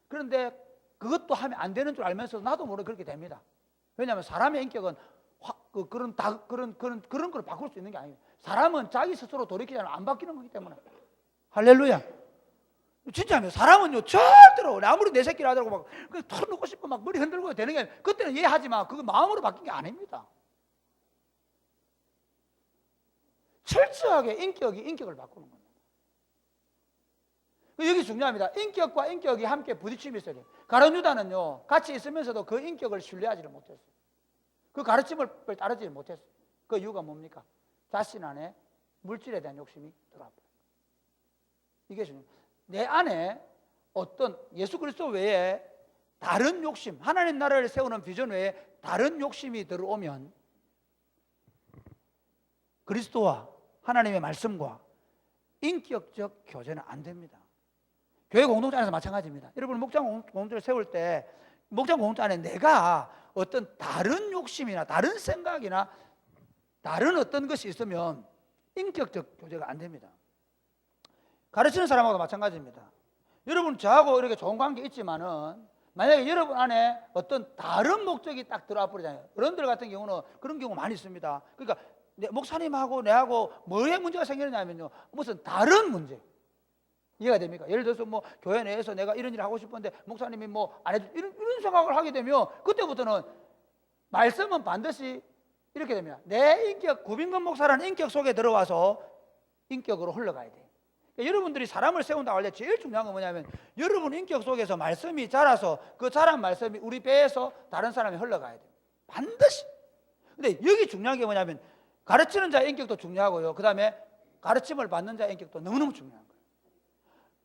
그런데 그것도 하면 안 되는 줄 알면서 나도 모르게 그렇게 됩니다. 왜냐하면 사람의 인격은 그런 걸 바꿀 수 있는 게 아니에요. 사람은 자기 스스로 돌이키지 않으면 안 바뀌는 거기 때문에. 할렐루야. 진짜요. 사람은요 절대로 아무리 내 새끼를 하더라고 막 털어놓고 싶고 막 머리 흔들고 되는 게 아니라 그때는 이해하지만 그거 마음으로 바뀐 게 아닙니다. 철저하게 인격을 바꾸는 겁니다. 여기 중요합니다. 인격과 인격이 함께 부딪힘이 있어야 돼요. 가룟 유다는요 같이 있으면서도 그 인격을 신뢰하지를 못했어요. 그 가르침을 따르지 못했어요. 그 이유가 뭡니까? 자신 안에 물질에 대한 욕심이 들어와버려요. 이게 중요해요. 내 안에 어떤 예수 그리스도 외에 다른 욕심, 하나님 나라를 세우는 비전 외에 다른 욕심이 들어오면 그리스도와 하나님의 말씀과 인격적 교제는 안 됩니다. 교회 공동체 안에서 마찬가지입니다. 여러분 목장 공동체를 세울 때 목장 공동체 안에 내가 어떤 다른 욕심이나 다른 생각이나 다른 어떤 것이 있으면 인격적 교제가 안 됩니다. 가르치는 사람하고도 마찬가지입니다. 여러분 저하고 이렇게 좋은 관계 있지만은 만약에 여러분 안에 어떤 다른 목적이 딱 들어와 버리잖아요. 어른들 같은 경우는 그런 경우 많이 있습니다. 그러니까 목사님하고 내하고 뭐에 문제가 생기느냐면요 무슨 다른 문제. 이해가 됩니까? 예를 들어서 뭐 교회 내에서 내가 이런 일을 하고 싶은데 목사님이 뭐 안 해줘 이런 생각을 하게 되면 그때부터는 말씀은 반드시 이렇게 됩니다. 내 인격, 구빈건 목사라는 인격 속에 들어와서 인격으로 흘러가야 돼요. 그러니까 여러분들이 사람을 세운다고 할 때 제일 중요한 건 뭐냐면 여러분 인격 속에서 말씀이 자라서 그 자란 말씀이 우리 배에서 다른 사람이 흘러가야 돼요. 반드시. 근데 여기 중요한 게 뭐냐면 가르치는 자의 인격도 중요하고요. 그 다음에 가르침을 받는 자의 인격도 너무너무 중요한 거예요.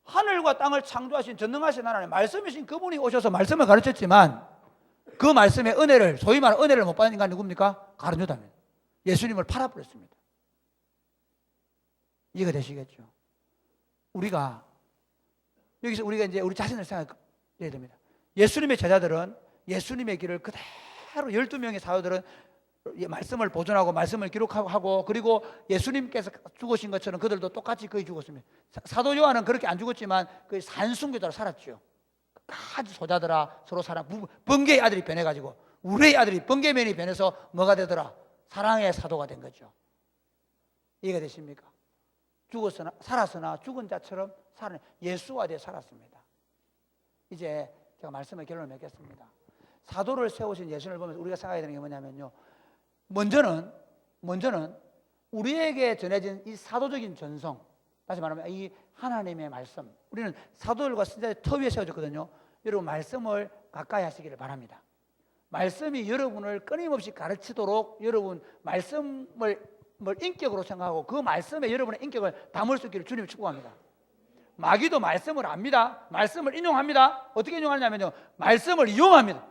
하늘과 땅을 창조하신 전능하신 하나님 말씀이신 그분이 오셔서 말씀을 가르쳤지만 그 말씀의 은혜를 소위 말하는 은혜를 못 받는 인간이 누굽니까? 가룟 유다입니다. 예수님을 팔아버렸습니다. 이해가 되시겠죠? 우리가 여기서 우리가 이제 우리 자신을 생각해야 됩니다. 예수님의 제자들은 예수님의 길을 그대로 12명의 사도들은 말씀을 보존하고 말씀을 기록하고 그리고 예수님께서 죽으신 것처럼 그들도 똑같이 거의 죽었습니다. 사도 요한은 그렇게 안 죽었지만 그 산순교자로 살았죠. 까지 소자들아 서로 사랑 번개의 아들이 변해가지고 우리의 아들이 번개맨이 변해서 뭐가 되더라? 사랑의 사도가 된 거죠. 이해가 되십니까? 죽었으나 살았으나 죽은 자처럼 사는 예수와 살았습니다. 이제 제가 말씀의 결론을 맺겠습니다. 사도를 세우신 예수님을 보면서 우리가 생각해야 되는 게 뭐냐면요. 먼저는 우리에게 전해진 이 사도적인 전성, 다시 말하면 이 하나님의 말씀, 우리는 사도들과 선지자의 터 위에 세워졌거든요. 여러분 말씀을 가까이 하시기를 바랍니다. 말씀이 여러분을 끊임없이 가르치도록 여러분 말씀을 인격으로 생각하고 그 말씀에 여러분의 인격을 담을 수 있기를 주님이 축복합니다. 마귀도 말씀을 압니다. 말씀을 인용합니다. 어떻게 인용하냐면요. 말씀을 이용합니다.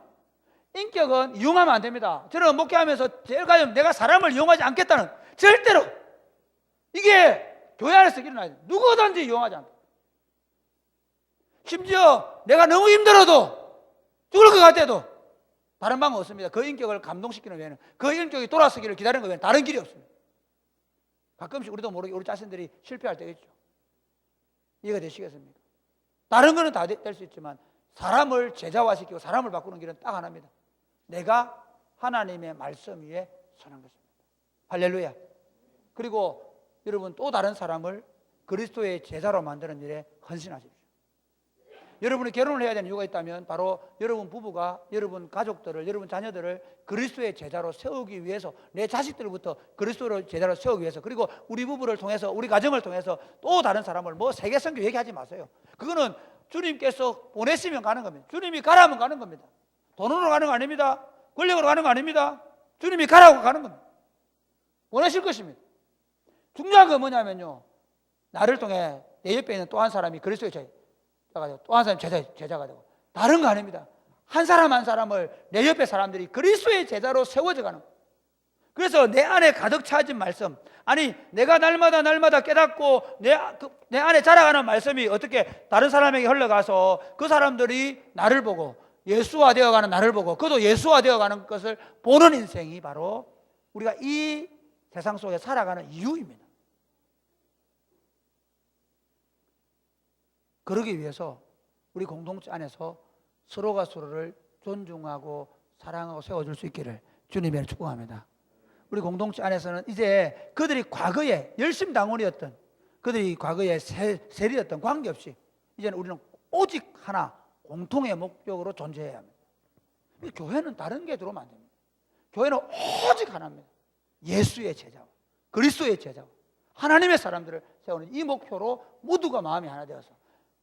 인격은 이용하면 안 됩니다. 저는 목회하면서 제일 가장 내가 사람을 이용하지 않겠다는 절대로 이게 교회 안에서 일어나야 돼요. 누구든지 이용하지 않다. 심지어 내가 너무 힘들어도 죽을 것 같아도 다른 방법 없습니다. 그 인격을 감동시키는 외에는 그 인격이 돌아서기를 기다리는 것 외에는 다른 길이 없습니다. 가끔씩 우리도 모르게 우리 자신들이 실패할 때가 있죠. 이해가 되시겠습니까? 다른 거는 다 될 수 있지만 사람을 제자화시키고 사람을 바꾸는 길은 딱 하나입니다. 내가 하나님의 말씀 위에 서는 것입니다. 할렐루야. 그리고 여러분 또 다른 사람을 그리스도의 제자로 만드는 일에 헌신하십시오. 여러분이 결혼을 해야 되는 이유가 있다면 바로 여러분 부부가 여러분 가족들을 여러분 자녀들을 그리스도의 제자로 세우기 위해서 내 자식들부터 그리스도의 제자로 세우기 위해서 그리고 우리 부부를 통해서 우리 가정을 통해서 또 다른 사람을 뭐 세계선교 얘기하지 마세요. 그거는 주님께서 보내시면 가는 겁니다. 주님이 가라면 가는 겁니다. 돈으로 가는 거 아닙니다. 권력으로 가는 거 아닙니다. 주님이 가라고 가는 겁니다. 보내실 것입니다. 중요한 건 뭐냐면요. 나를 통해 내 옆에 있는 또 한 사람이 그리스도의 제자가 되고 또 한 사람이 제자가 되고 다른 거 아닙니다. 한 사람 한 사람을 내 옆에 사람들이 그리스도의 제자로 세워져 가는 거예요. 그래서 내 안에 가득 차진 말씀, 아니 내가 날마다 깨닫고 내 안에 자라가는 말씀이 어떻게 다른 사람에게 흘러가서 그 사람들이 나를 보고 예수화되어가는 나를 보고 그도 예수화되어가는 것을 보는 인생이 바로 우리가 이 세상 속에 살아가는 이유입니다. 그러기 위해서 우리 공동체 안에서 서로가 서로를 존중하고 사랑하고 세워줄 수 있기를 주님의 축복합니다. 우리 공동체 안에서는 이제 그들이 과거에 열심당원이었던, 그들이 과거에 세리였던 관계없이 이제는 우리는 오직 하나 공통의 목적으로 존재해야 합니다. 교회는 다른 게 들어오면 안 됩니다. 교회는 오직 하나입니다. 예수의 제자와 그리스도의 제자와 하나님의 사람들을 세우는 이 목표로 모두가 마음이 하나 되어서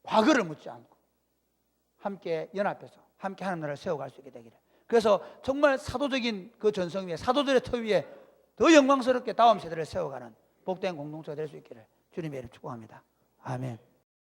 과거를 묻지 않고 함께 연합해서 함께 하나님 나라를 세워갈 수 있게 되기를. 그래서 정말 사도적인 그 전성 위에, 사도들의 터 위에 더 영광스럽게 다음 세대를 세워가는 복된 공동체가 될 수 있기를 주님의 이름 축복합니다. 아멘.